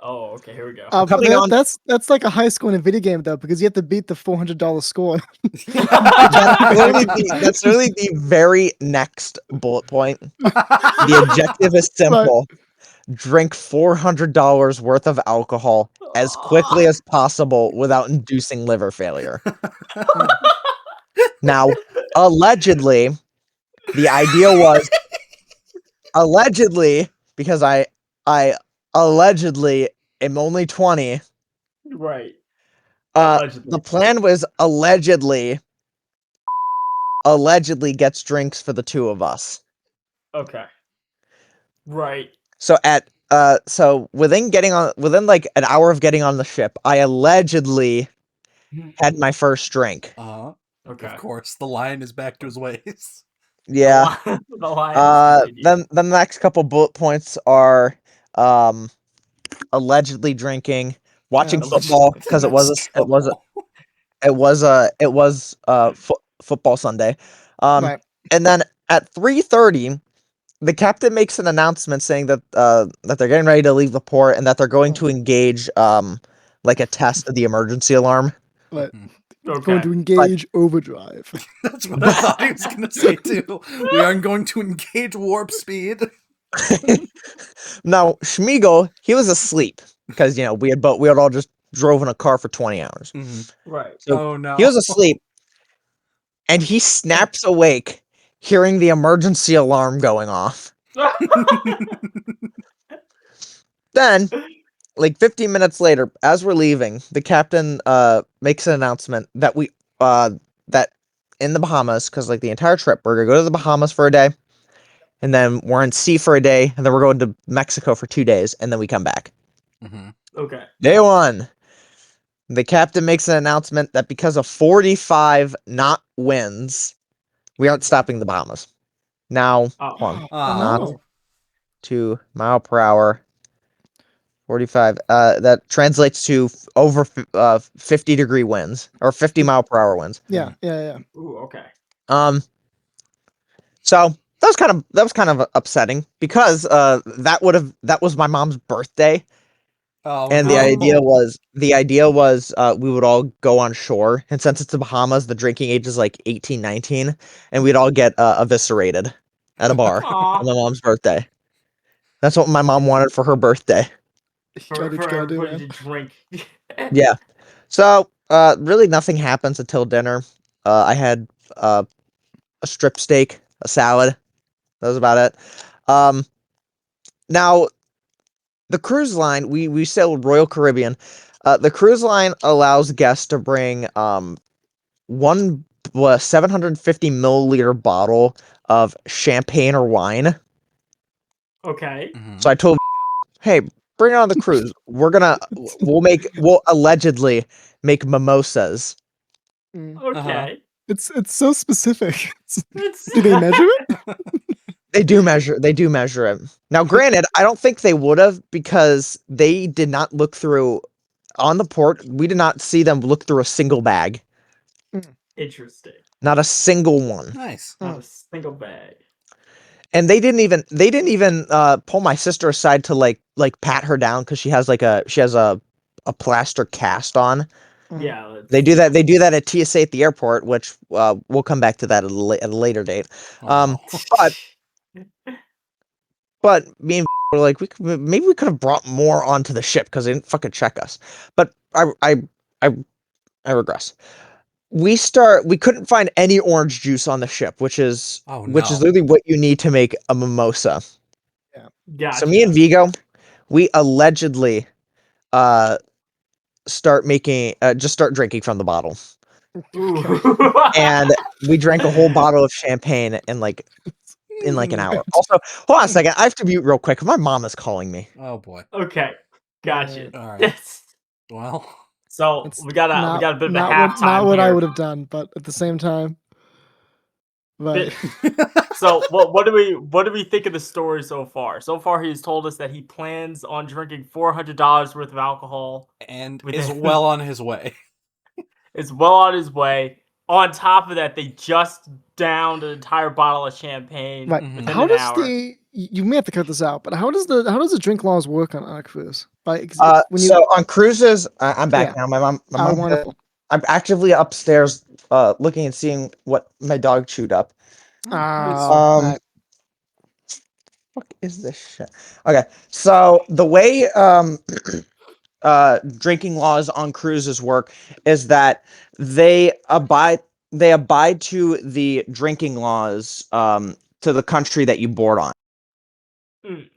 Oh, okay. Here we go. But Coming on- that's like a high score in a video game though, because you have to beat the $400 score. That's really the very next bullet point. The objective is simple. Drink $400 worth of alcohol as quickly as possible without inducing liver failure. Now, allegedly, the idea was because I allegedly am only 20. Right. The plan was allegedly gets drinks for the two of us. Okay. Right. So within like an hour of getting on the ship, I allegedly had my first drink. Okay. Okay. Of course, the lion is back to his ways. Yeah. The line is continued. Then the next couple bullet points are allegedly drinking, watching Yeah. football because it was football Sunday. Right. And then at 3:30, the captain makes an announcement saying that they're getting ready to leave the port and that they're going to engage like a test of the emergency alarm. But Okay. going to engage overdrive. That's what I thought he was going to say too. We are going to engage warp speed. Now, Schmiegel, he was asleep because we had all just drove in a car for 20 hours. Right. So Oh no. he was asleep and he snaps awake hearing the emergency alarm going off. Then, like 15 minutes later, as we're leaving, the captain makes an announcement that that in the Bahamas, because like the entire trip, we're gonna go to the Bahamas for a day, and then we're in sea for a day, and then we're going to Mexico for 2 days, and then we come back. Okay. Day one, the captain makes an announcement that because of 45 knot winds, we aren't stopping the Bahamas. Now, hold on. Oh. 2 mile per hour. 45. That translates to over 50-degree winds or 50 mile per hour winds. Yeah. Yeah. Ooh, okay. So that was kind of upsetting because that was my mom's birthday, Oh, and no. the idea was we would all go on shore, and since it's the Bahamas, the drinking age is like 18, 19, and we'd all get eviscerated at a bar on my mom's birthday. That's what my mom wanted for her birthday. For everybody man. to drink. Yeah. So, really nothing happens until dinner. I had a strip steak, a salad. That was about it. Now, the cruise line, we sailed Royal Caribbean. The cruise line allows guests to bring one 750 milliliter bottle of champagne or wine. Okay. So I told, hey, bring it on the cruise. We'll allegedly make mimosas. Okay. It's so specific. Do they measure it? They do measure it. Now, granted, I don't think they would have because they did not look through on the port. We did not see them look through a single bag. Interesting. Not a single one. Nice. Not a single bag. And they didn't even pull my sister aside to like pat her down because she has a plaster cast on. Yeah. They do that at TSA at the airport, which we'll come back to that at a later date. Oh. But me and were like, maybe we could have brought more onto the ship because they didn't fucking check us. But I regress. We couldn't find any orange juice on the ship, which is literally what you need to make a mimosa. Yeah. Gotcha. So me and Vigo, we allegedly start drinking from the bottle. Ooh. And we drank a whole bottle of champagne in like an hour. Also, hold on a second. I have to mute real quick. My mom is calling me. Oh boy. Okay. Gotcha. All right. Yes. Well. So It's we got a bit of a halftime not what here. I would have done, but at the same time. But So what do we think of the story so far? So far, he's told us that he plans on drinking $400 worth of alcohol and with is it. well on his way. Is well on his way. On top of that, they just downed an entire bottle of champagne right. within How an does hour. you may have to cut this out, but how does the drink laws work on a cruise? Like, So on cruises, I'm back Yeah. now. My mom, wonderful. I'm actively upstairs, looking and seeing what my dog chewed up. Alright. Fuck is this shit? Okay, so the way drinking laws on cruises work is that they abide to the drinking laws to the country that you board on.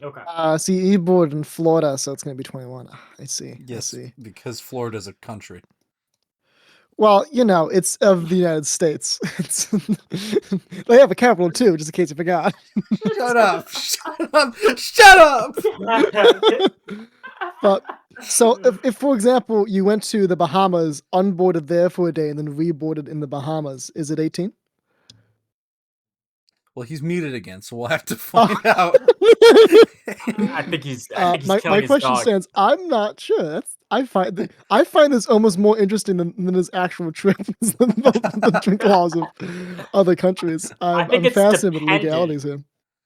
Okay. See, you board in Florida, so it's gonna be 21. I see. Yes, I see. because Florida's a country. Well, it's of the United States. They have a capital too, just in case you forgot. Shut up! Shut up! Shut up! But so if for example you went to the Bahamas, unboarded there for a day, and then reboarded in the Bahamas, is it 18? Well, he's muted again, so we'll have to find out. I think he's killing my his question dog. stands. I'm not sure. I find this almost more interesting than his actual trip, than the drink laws of other countries. I think I'm it's fascinated with the dependent. legalities here.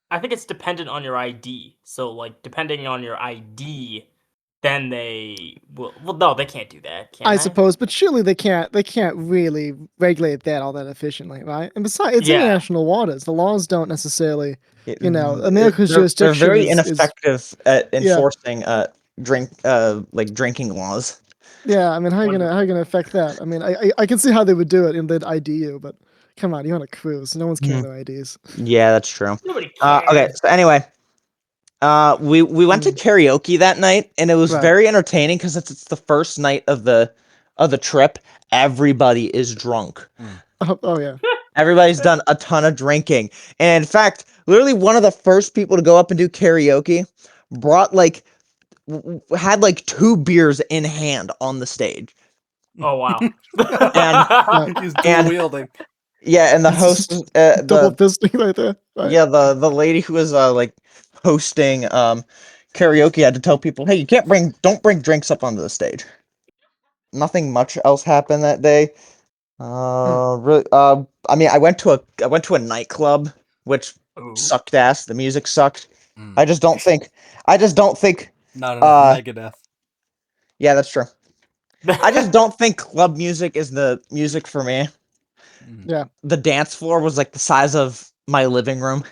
I think it's dependent on your ID. So, like, depending on your ID, then they will. Well, no, they can't do that, can I they? suppose, but surely they can't really regulate that all that efficiently, right? And besides, it's Yeah. international waters. The laws don't necessarily, They're America's jurisdiction very is ineffective at Yeah. enforcing drinking laws. Yeah, I mean, how you gonna affect that? I mean, I can see how they would do it, and they'd ID you, but come on, you're on a cruise. No one's carrying their IDs. Yeah, that's true. Nobody cares. Okay, so anyway, we went to karaoke that night, and it was Right. very entertaining because it's the first night of the trip. Everybody is drunk. Oh yeah. Everybody's done a ton of drinking, and in fact, literally one of the first people to go up and do karaoke brought had 2 beers in hand on the stage. Oh wow. He's dual wielding. Yeah, and the It's host, just double fisting right there. Right? yeah, the lady who was hosting karaoke had to tell people, hey, don't bring drinks up onto the stage. Nothing much else happened that day. Really, I mean, I went to a nightclub, which Ooh. sucked ass. The music sucked. Mm. I just don't think. Not enough Megadeth. Yeah, that's true. I just don't think club music is the music for me. Yeah. The dance floor was like the size of my living room.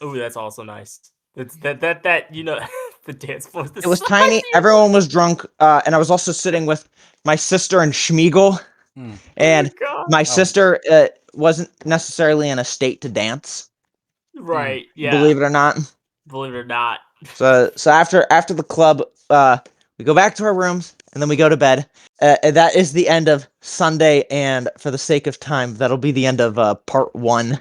Ooh, that's also nice. It's that the dance floor. It was tiny. Everyone was drunk, and I was also sitting with my sister and Schmiegel. Mm. And God. my sister wasn't necessarily in a state to dance. Right. Yeah. Believe it or not. Believe it or not. So after the club, we go back to our rooms and then we go to bed. And that is the end of Sunday, and for the sake of time, that'll be the end of part 1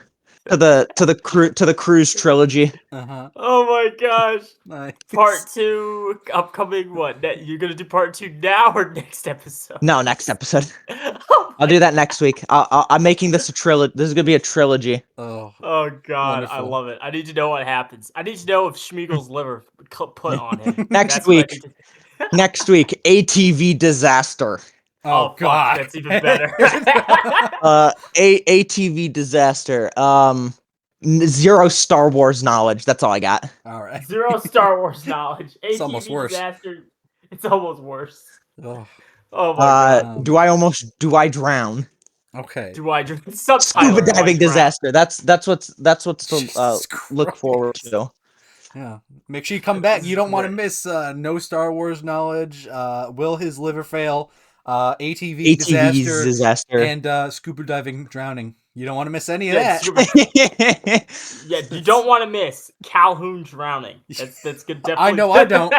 to the cruise trilogy. Uh-huh. Oh my gosh. Nice. Part 2 upcoming. What? You're gonna do part 2 now or next episode? No, next episode. Oh I'll do that next week. I'm making this a trilogy. This is gonna be a trilogy. Oh. Oh God, I Wonderful. love it. I need to know what happens. I need to know if Schmiegel's liver put on him. Next That's what I week. need to- Next week, ATV disaster. Oh, fuck, God. that's even better. ATV disaster. 0 Star Wars knowledge. That's all I got. All right. 0 Star Wars knowledge. It's almost ATV worse. disaster. It's almost worse. Oh, Oh my God. Do I drown? okay. Do I drink subtitle? Scuba Do I diving drown? disaster. That's what's to Jesus look forward Christ. to. Yeah. Make sure you come back. This You is don't want to great. miss no Star Wars knowledge, will his liver fail, ATV ATV's disaster. and scuba diving drowning. You don't want to miss any of Yeah, that. Yeah, you don't want to miss Calhoun drowning. That's good. Definitely. I know I don't.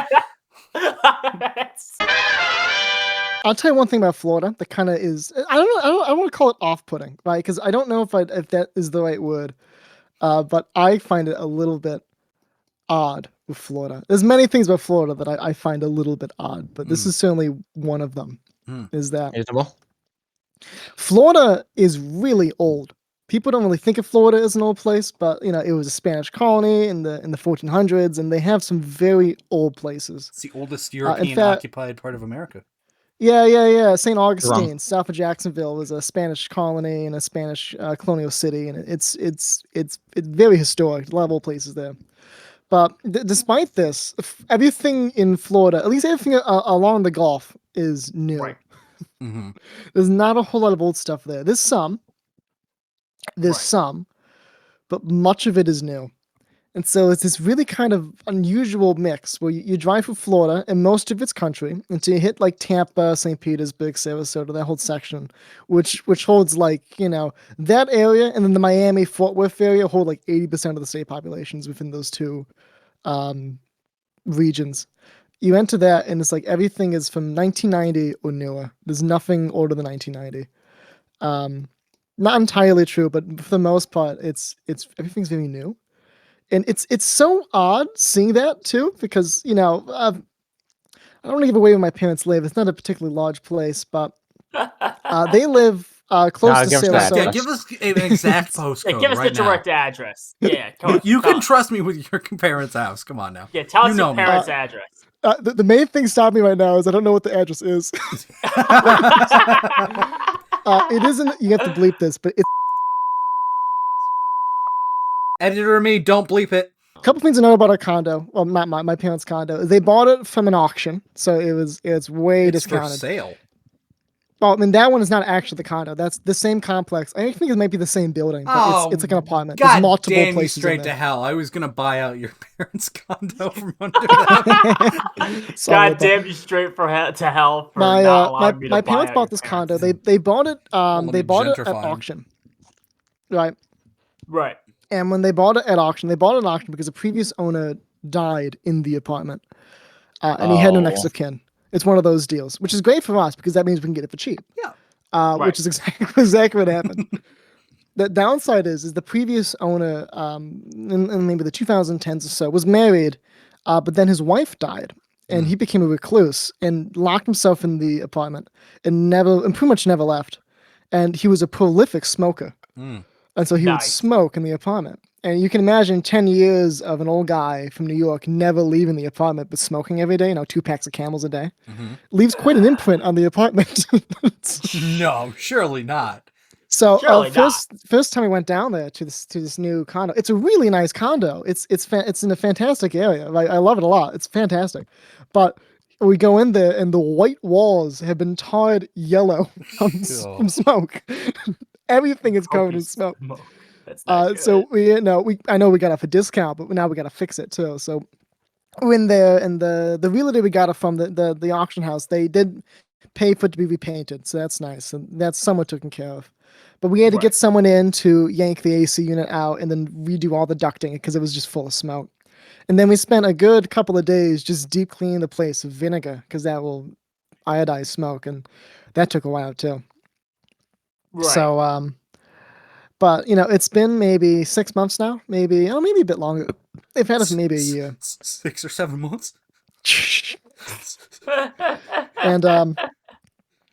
I'll tell you one thing about Florida that kind of is. I don't know. I don't want to call it off-putting, right? Because I don't know if that is the right word. But I find it a little bit odd with Florida. There's many things about Florida that I find a little bit odd, but this is certainly one of them. Is that Reasonable. Florida is really old. People don't really think of Florida as an old place, but it was a Spanish colony in the 1400s, and they have some very old places. It's the oldest European fact- occupied part of America. Yeah. St. Wrong. Augustine, south of Jacksonville, was a Spanish colony and a Spanish colonial city, and it's very historic. A lot of old places there. But despite this, everything in Florida, at least everything along the Gulf, is new. Right. Mm-hmm. There's not a whole lot of old stuff there. There's some, Right. but much of it is new. And so it's this really kind of unusual mix where you drive through Florida and most of its country until you hit like Tampa, St. Petersburg, Sarasota, that whole section, which holds like, that area, and then the Miami, Fort Worth area hold like 80% of the state populations within those two regions. You enter that and it's like everything is from 1990 or newer. There's nothing older than 1990. Not entirely true, but for the most part, it's everything's very new. And it's so odd seeing that too, because I don't want to give away where my parents live. It's not a particularly large place, but they live close No, to give us that. Sarasota. Yeah, give us an exact Yeah, postcode give us right the direct now. address. Yeah, come on. You tell can us. trust me with your parents' house. Come on now. Yeah, tell us know your me. parents' address. The main thing stopping me right now is I don't know what the address is. It isn't. You have to bleep this, but it's Editor me, don't bleep it. a couple things to know about our condo. Well, not my parents' condo. They bought it from an auction, so it's way It's for discounted. sale. Well, I mean, that one is not actually the condo. That's the same complex. I think it might be the same building, but it's like an apartment. There's God multiple damn you places in straight to there. hell. I was going to buy out your parents' condo from under them. Sorry God about that. damn you straight to hell for My not allowing me to my buy parents out bought your this parents. condo. They bought it. let me They bought it at gentrify 'em. auction, right? Right. And when they bought it at auction, they bought it at auction because the previous owner died in the apartment, and he had no next of kin. It's one of those deals, which is great for us because that means we can get it for cheap. Yeah. Right. Which is exactly what happened. The downside is the previous owner, in maybe the 2010s or so, was married, but then his wife died, and he became a recluse and locked himself in the apartment and pretty much never left. And he was a prolific smoker, and so he would Nice. smoke in the apartment. And you can imagine 10 years of an old guy from New York never leaving the apartment but smoking every day, 2 packs of Camels a day, leaves quite an imprint on the apartment. No, surely not. So Surely first time we went down there to this new condo, it's a really nice condo. It's in a fantastic area. I love it a lot. It's fantastic, but we go in there and the white walls have been tarred yellow from smoke. Everything is covered in smoke. That's not good. So I know we got it for discount, but now we got to fix it too. So we're in there, and the realtor we got it from the auction house, they did pay for it to be repainted, so that's nice, and that's somewhat taken care of. But we had to get someone in to yank the AC unit out and then redo all the ducting because it was just full of smoke. And then we spent a good couple of days just deep cleaning the place with vinegar because that will iodize smoke, and that took a while too. Right. So, but it's been maybe 6 months now, maybe a bit longer. They've had it for maybe a year. 6 or 7 months. And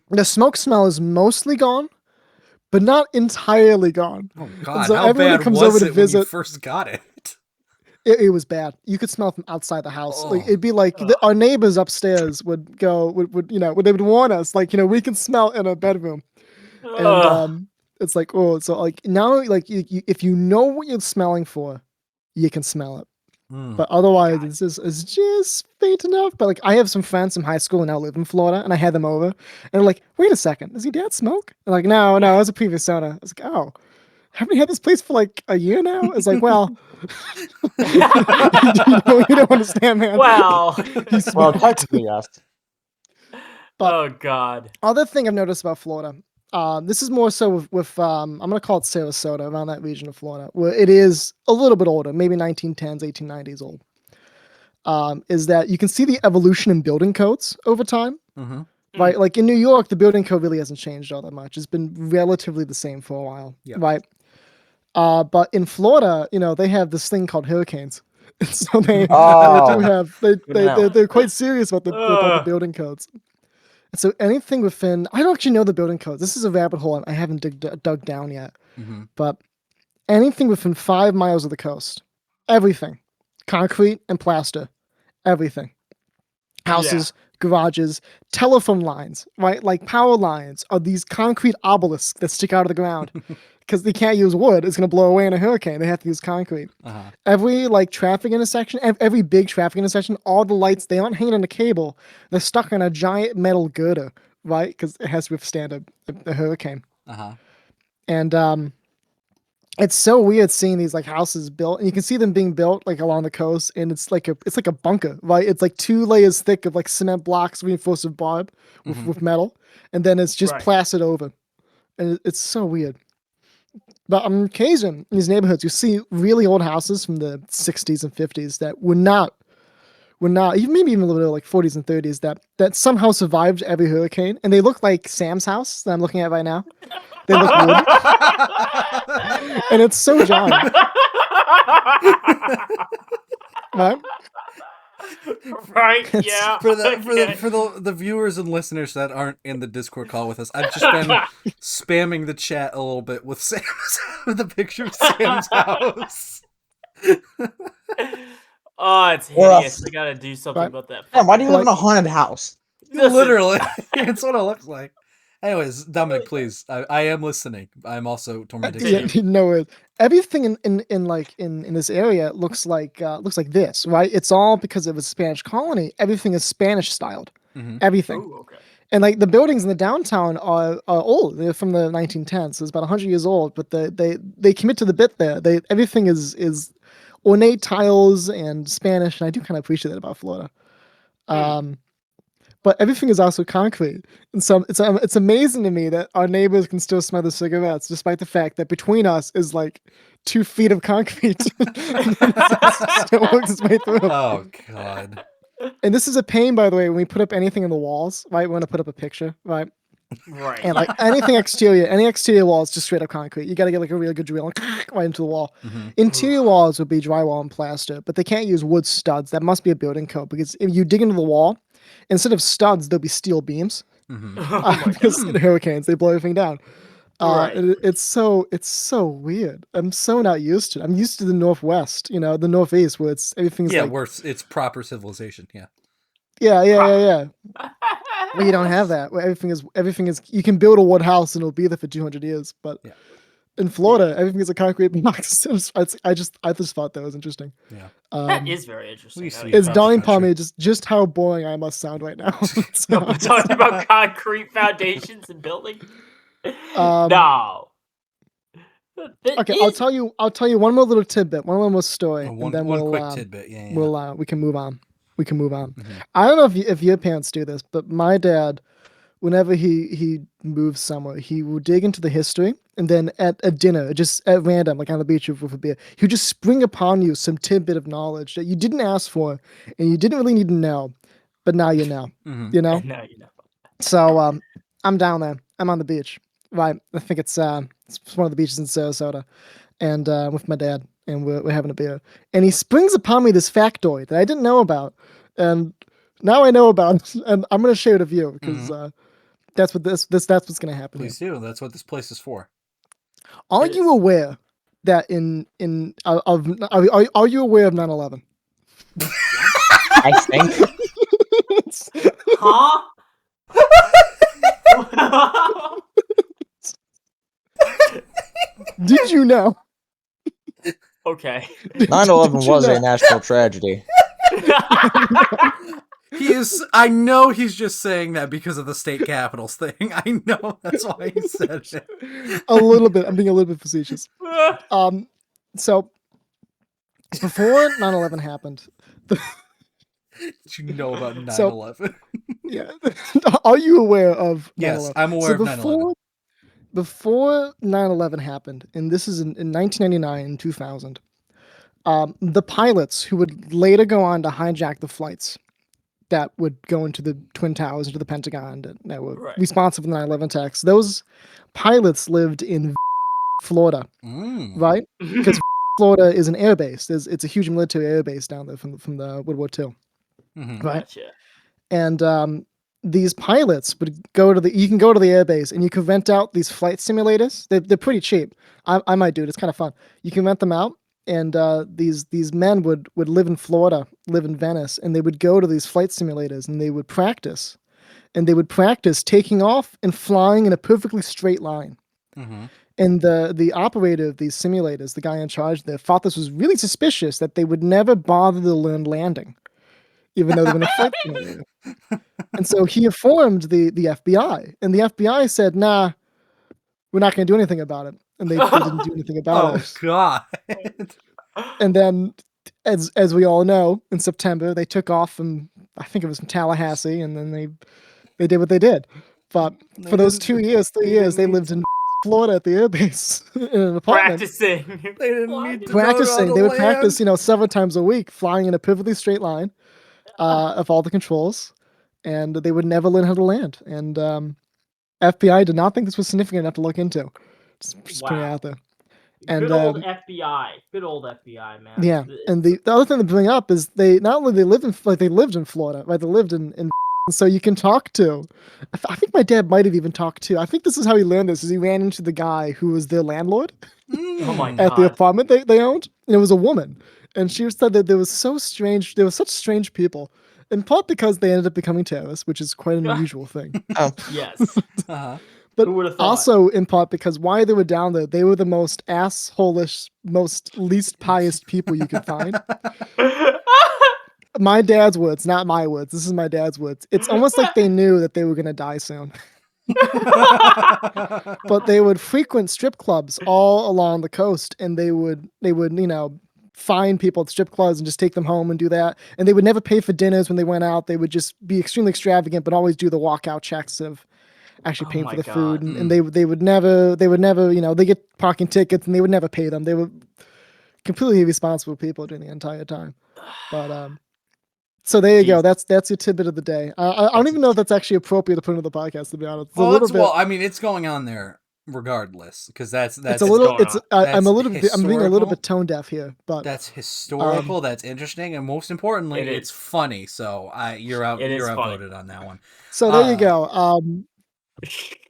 the smoke smell is mostly gone, but not entirely gone. Oh God! so How everyone who bad comes was over to it when you visit- first got it? It was bad. You could smell from outside the house. Like, Oh. it'd be like our neighbors upstairs would they would warn us, like, we can smell in a bedroom. And it's like, oh, so like now, like if you know what you're smelling for, you can smell it. But otherwise, it's just faint enough. But like, I have some friends from high school who now live in Florida, and I had them over, and they're like, "Wait a second, does your dad smoke?" And like, no, it was a previous owner. I was like, "Oh, haven't you had this place for like a year now?" It's like, well, you don't understand, man. Well. Well, technically, yes. But- Oh God. Other thing I've noticed about Florida, this is more so with I'm gonna call it Sarasota, around that region of Florida, where it is a little bit older, maybe 1910s, 1890s old. Is that you can see the evolution in building codes over time, right? Like in New York, the building code really hasn't changed all that much. It's been relatively the same for a while, right? But in Florida, they have this thing called hurricanes. So they do have they're quite serious about the building codes. And so anything within, I don't actually know the building codes. This is a rabbit hole I haven't dug down yet. But anything within 5 miles of the coast, everything, concrete and plaster, everything houses, garages, telephone lines, right? Like power lines are these concrete obelisks that stick out of the ground because they can't use wood. It's going to blow away in a hurricane. They have to use concrete. Uh-huh. Every like traffic intersection, every big traffic intersection, all the lights, they aren't hanging on a cable. They're stuck on a giant metal girder, right? Because it has to withstand a hurricane. Uh-huh. And it's so weird seeing these like houses built, and you can see them being built like along the coast, and it's like a bunker, right? It's like 2 layers thick of like cement blocks reinforced with barb with metal, and then it's just plastered over, and it's so weird. But on occasion in these neighborhoods, you see really old houses from the 60s and 50s that were not even maybe even a little bit like 40s and 30s that somehow survived every hurricane, and they look like Sam's house that I'm looking at right now. They look wood. And it's so John. Right? Right, yeah. For the viewers and listeners that aren't in the Discord call with us, I've just been spamming the chat a little bit with with the picture of Sam's house. Oh, it's hideous. I gotta do something about that. Yeah, why do you live in a haunted house? Literally, it's what it looks like. Anyways, Dominic, please. I am listening. I'm also tormented. Yeah, no, everything in this area looks like this, right? It's all because of a Spanish colony. Everything is Spanish styled. Mm-hmm. Everything. Ooh, okay. And like the buildings in the downtown are old. They're from the 1910s. So it's about 100 years old. But they commit to the bit there. Everything is ornate tiles and Spanish, and I do kind of appreciate that about Florida. But everything is also concrete, and so it's amazing to me that our neighbors can still smell the cigarettes, despite the fact that between us is like 2 feet of concrete. It still works its way through. Oh God! And this is a pain, by the way, when we put up anything in the walls, right? We want to put up a picture, right? Right. And like anything exterior, any exterior wall is just straight up concrete. You got to get like a really good drill and right into the wall. Mm-hmm. Interior walls would be drywall and plaster, but they can't use wood studs. That must be a building code, because if you dig into the wall, instead of studs, there'll be steel beams. Mm-hmm. Because in hurricanes, they blow everything down. Right. It's so weird. I'm so not used to it. I'm used to the Northwest, the Northeast, where everything's where it's proper civilization. Yeah. Yeah. Well, you don't have that. Where everything is. You can build a wood house and it'll be there for 200 years. But in Florida, everything is a concrete box. I just thought that was interesting. Yeah. That is very interesting. It's dawning upon me just how boring I must sound right now. We're talking about concrete foundations and buildings. No. Okay, I'll tell you one more little tidbit, one more story, and then one quick tidbit. Yeah. We can move on. Mm-hmm. I don't know if your parents do this, but my dad, whenever he moves somewhere, he will dig into the history, and then at dinner, just at random, like on the beach with a beer, he'll just spring upon you some tidbit of knowledge that you didn't ask for and you didn't really need to know, but now you know. Mm-hmm. You know? Now you know. So I'm down there. I'm on the beach. Right. I think it's one of the beaches in Sarasota, and with my dad, and we're having a beer, and he springs upon me this factoid that I didn't know about, and now I know about, and I'm gonna share it with you because that's what's gonna happen. Please do. That's what this place is for. Are you aware that are you aware of 9/11? I think. Huh? Did you know? Okay. 9/11 was a national tragedy. I know he's just saying that because of the state capitals thing. I know that's why he said it. A little bit. I'm being a little bit facetious. So before 9/11 happened, did you know about 9/11? Yeah. Are you aware of 9/11? Yes, I'm aware of 9/11. Before 9/11 happened, and this is in 1999 and 2000, the pilots who would later go on to hijack the flights that would go into the Twin Towers, into the Pentagon, that were responsible for the 9/11 attacks, those pilots lived in Florida, right? Because Florida is an air base. It's a huge military air base down there from the World War II, right? Gotcha. And these pilots would you can go to the air base and you can rent out these flight simulators. They're pretty cheap. I might do it. It's kind of fun. You can rent them out, these men would live in Florida, live in Venice, and they would go to these flight simulators and they would practice. And they would practice taking off and flying in a perfectly straight line. Mm-hmm. And the operator of these simulators, the guy in charge there, thought this was really suspicious that they would never bother to learn landing, even though they were in a flight simulator. And so he informed the FBI, and the FBI said, "Nah, we're not going to do anything about it." And they didn't do anything about Oh it. God. And then, as we all know, in September they took off from, I think it was from Tallahassee, and then they did what they did. But for those 3 years, they lived in Florida at the airbase in an apartment. Practicing. They didn't need to Practicing. go They to would practice, land. several times a week, flying in a perfectly straight line of all the controls, and they would never learn how to land. And FBI did not think this was significant enough to look into. Just putting it out there. And Good old FBI. Good old FBI, man. yeah, and the other thing to bring up is they not only they lived in Florida, right? They lived in so you can talk to. I think my dad might have even talked to. I think this is how he learned this. Is he ran into the guy who was their landlord Oh my at the God. apartment they owned, and it was a woman, and she said that there was so strange. There were such strange people, in part because they ended up becoming terrorists, which is quite an unusual thing. Yes. Uh-huh. But Who would've thought? also in part because while they were down there, they were the most assholish, most least pious people you could find. My dad's words, not my words. This is my dad's words. It's almost like they knew that they were going to die soon. But they would frequent strip clubs all along the coast, and they would find people at strip clubs and just take them home and do that. And they would never pay for dinners when they went out. They would just be extremely extravagant, but always do the walkout checks of actually paying Oh for my the food. God. And they would never, they get parking tickets and they would never pay them. They were completely irresponsible people during the entire time. But so there you go. That's your tidbit of the day. I don't even know if that's actually appropriate to put into the podcast, to be honest. It's a little bit. Well, I mean, it's going on there regardless, because that's It's a little. going on. I'm being a little historical. bit tone deaf here, but That's historical. That's interesting, and most importantly, It it's is. funny. So you're It is funny. outvoted on that one. so there you go.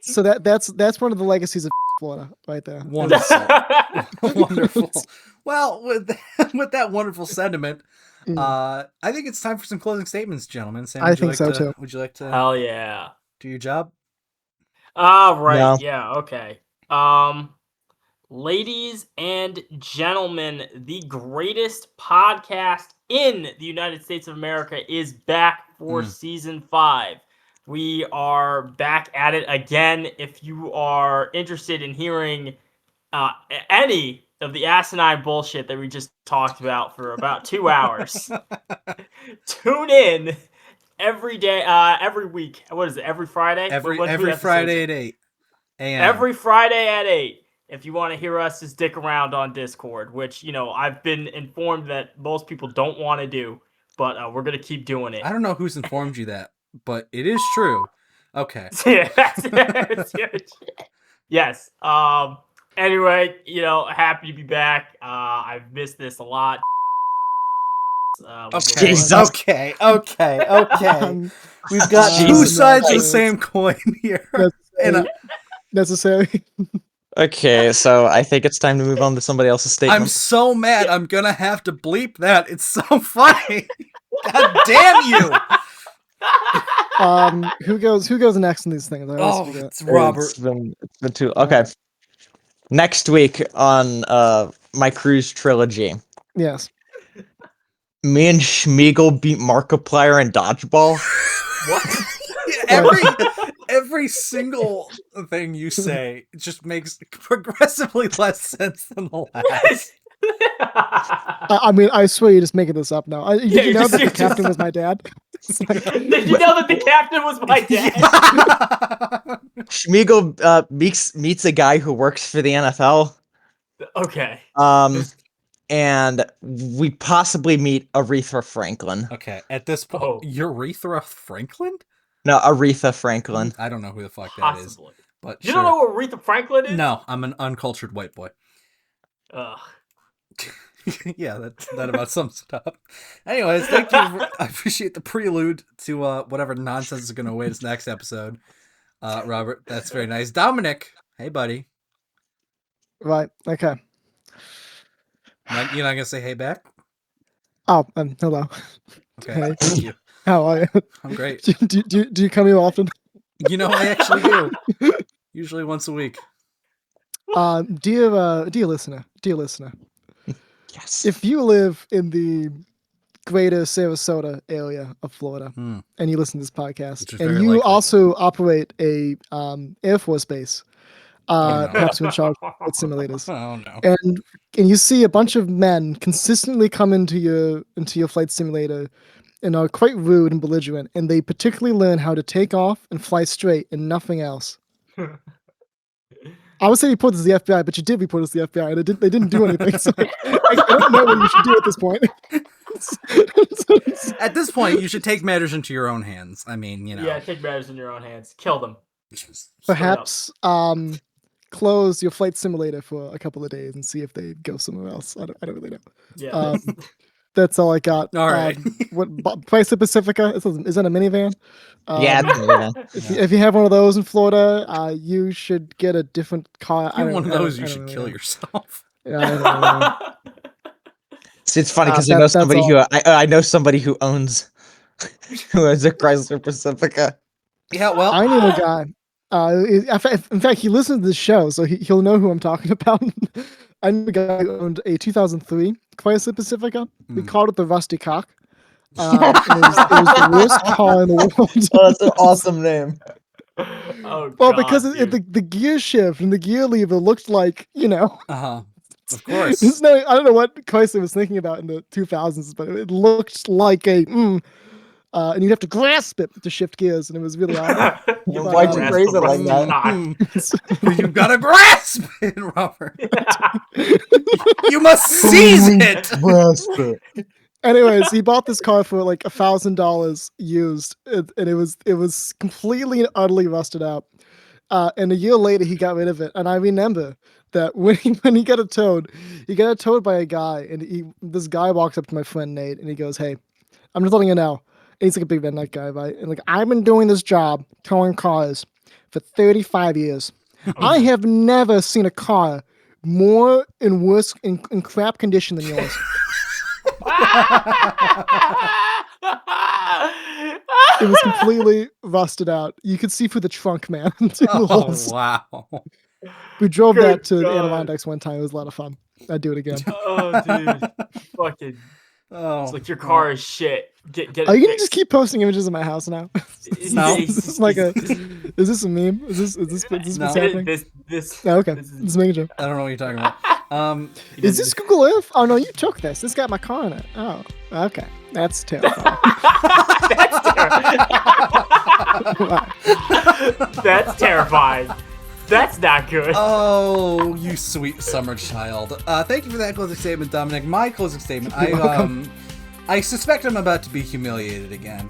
So that's one of the legacies of Florida right there. Wonderful, wonderful. Well, with that wonderful sentiment, I think it's time for some closing statements, gentlemen. Sam, I think so too. Would you like to Hell yeah. do your job? Right. No. Yeah. Okay. Ladies and gentlemen, the greatest podcast in the United States of America is back for season 5. We are back at it again. If you are interested in hearing any of the asinine bullshit that we just talked about for about 2 hours, tune in every day, every week. What is it? Every Friday? Every What's the Friday episodes? at 8 a.m. Every Friday at 8. If you want to hear us just dick around on Discord, which, I've been informed that most people don't want to do, but we're going to keep doing it. I don't know who's informed you that, but it is true. Okay. Yes. Anyway, happy to be back. I've missed this a lot. Okay. Jesus. Okay. We've got two Jesus sides of the Christ. same coin here. Necessary. Okay, so I think it's time to move on to somebody else's statement. I'm so mad. I'm gonna have to bleep that. It's so funny. God damn you! Who goes next in these things? I always forget. It's Robert. It's been too. Okay. Next week on my cruise trilogy, Yes. me and Schmeagol beat Markiplier in dodgeball. What? Every single thing you say just makes progressively less sense than the last. I mean, I swear you're just making this up now. Did you know that the captain was my dad? Did you know that the captain was my dad? Schmeagol meets a guy who works for the NFL. Okay. And we possibly meet Aretha Franklin. Okay, at this point, Urethra Franklin? No, Aretha Franklin. I don't know who the fuck that is. But you don't know who Aretha Franklin is? No, I'm an uncultured white boy. Ugh. Yeah, that about sums it up. Anyways, thank you. I appreciate the prelude to whatever nonsense is going to await us next episode. Robert, that's very nice. Dominic, hey buddy. Right. Okay. You're not gonna say hey back? Oh, hello. Okay, Hey. thank you. How are you? I'm great. Do you come here often? You know, I actually do. Usually once a week. Dear listener, Yes. if you live in the greater Sarasota area of Florida Hmm. and you listen to this podcast, Which is and very you likely. also operate a Air Force base, no. perhaps you're in charge of flight simulators, Oh no. and you see a bunch of men consistently come into your flight simulator and are quite rude and belligerent, and they particularly learn how to take off and fly straight and nothing else. I would say report this to the FBI, but you did report this to the FBI, and they didn't do anything. So I don't know what you should do at this point. At this point, you should take matters into your own hands. I mean, you know. Yeah, take matters in your own hands. Kill them. Perhaps close your flight simulator for a couple of days and see if they go somewhere else. I don't really know. Yeah. That's all I got. All right. What Chrysler Pacifica? Is that a minivan? Yeah, it's a minivan. If you have one of those in Florida, you should get a different car. If you have one of those, you should kill yourself. Yeah, I don't know. It's funny because I know that's somebody all. who I know somebody who owns a Chrysler Pacifica. Yeah, well, I knew a guy. In fact, he listens to the show, so he'll know who I'm talking about. I knew a guy who owned a 2003 Chrysler Pacifica. We called it the Rusty Cock. It was the worst car in the world. Oh, that's an awesome name. Oh, Well, God, because dude. the gear shift and the gear lever looked like, of course. I don't know what Chrysler was thinking about in the 2000s, but it looked like and you'd have to grasp it to shift gears, and it was really hard. Why'd you phrase it like that? You've got to grasp it, Robert. You must seize it. Grasp it. Anyways, he bought this car for like $1,000 used, and it was completely and utterly rusted out. And a year later, he got rid of it. And I remember that when he got it towed by a guy, and this guy walks up to my friend Nate, and he goes, "Hey, I'm just letting you know." And he's like a big redneck guy, right? And like, I've been doing this job towing cars for 35 years. I have never seen a car more in worse in crap condition than yours. It was completely rusted out. You could see through the trunk, man. Wow. We drove Good that to the God. Adirondacks one time. It was a lot of fun. I'd do it again. Oh, dude. Fucking. It's like your car is shit. Get it Are you gonna fixed. just keep posting images of my house now? No. Is this like is this a meme? Is this what's No. happening? This. Oh, okay. This is- Just making sure. I don't know what you're talking about. Is this Google Earth? Oh no, you took this. This got my car in it. Oh, okay. That's terrifying. That's terrifying. That's not good. Oh, you sweet summer child. Thank you for that closing statement, Dominic. My closing statement. I suspect I'm about to be humiliated again.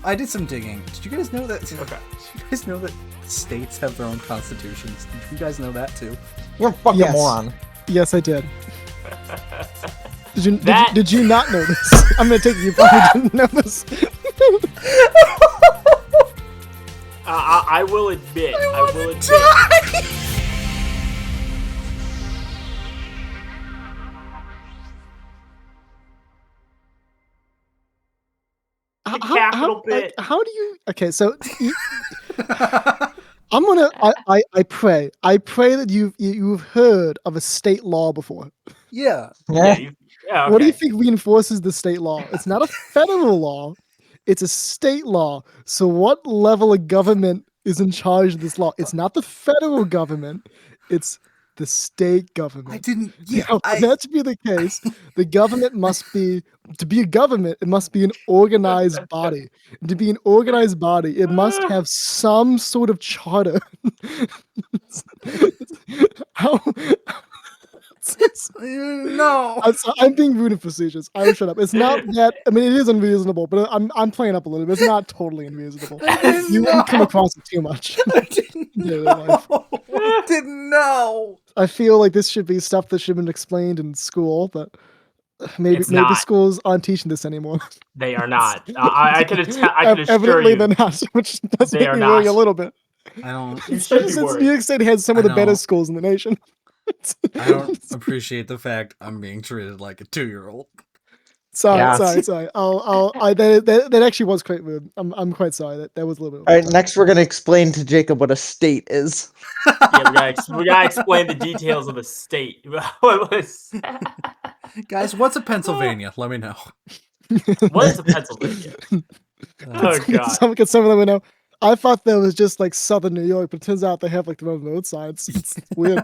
I did some digging. Did you guys know that? Okay. Did you guys know that states have their own constitutions? Did you guys know that too? You're a fucking Yes. moron. Yes, I did. That- Did you not know this? I'm gonna take it you probably didn't know this. I will admit. I will admit. Capital bit. How do you? Okay, so I'm gonna. I pray. I pray that you've heard of a state law before. Yeah. Yeah, okay. What do you think reinforces the state law? It's not a federal law. It's a state law. So what level of government is in charge of this law? It's not the federal government. It's the state government. I didn't. Yeah. Now, for that to be the case, the government must be, to be a government, it must be an organized body. And to be an organized body, it must have some sort of charter. How? No. I'm being rude and facetious. I will shut up. It's not that. I mean, it is unreasonable, but I'm playing up a little bit. It's not totally unreasonable. You wouldn't come across it too much. I didn't Yeah, know. I didn't know. I feel like this should be stuff that should have been explained in school, but maybe It's not. schools aren't teaching this anymore. They are not. I can assure Evidently, you. they're not, which does They make are me worry a not. little bit. I don't. You should be Since worried. New York State has some of I the better know. schools in the nation. I don't appreciate the fact I'm being treated like a 2-year-old. Sorry. Yeah. That actually was quite rude. I'm quite sorry. That was a little bit. All right, next we're gonna explain to Jacob what a state is. Yeah, we gotta explain the details of a state. What was Guys, what's a Pennsylvania? Let me know. what is a Pennsylvania? Oh god. Can some of them know? I thought that was just like southern New York, but it turns out they have like their own road signs. It's weird.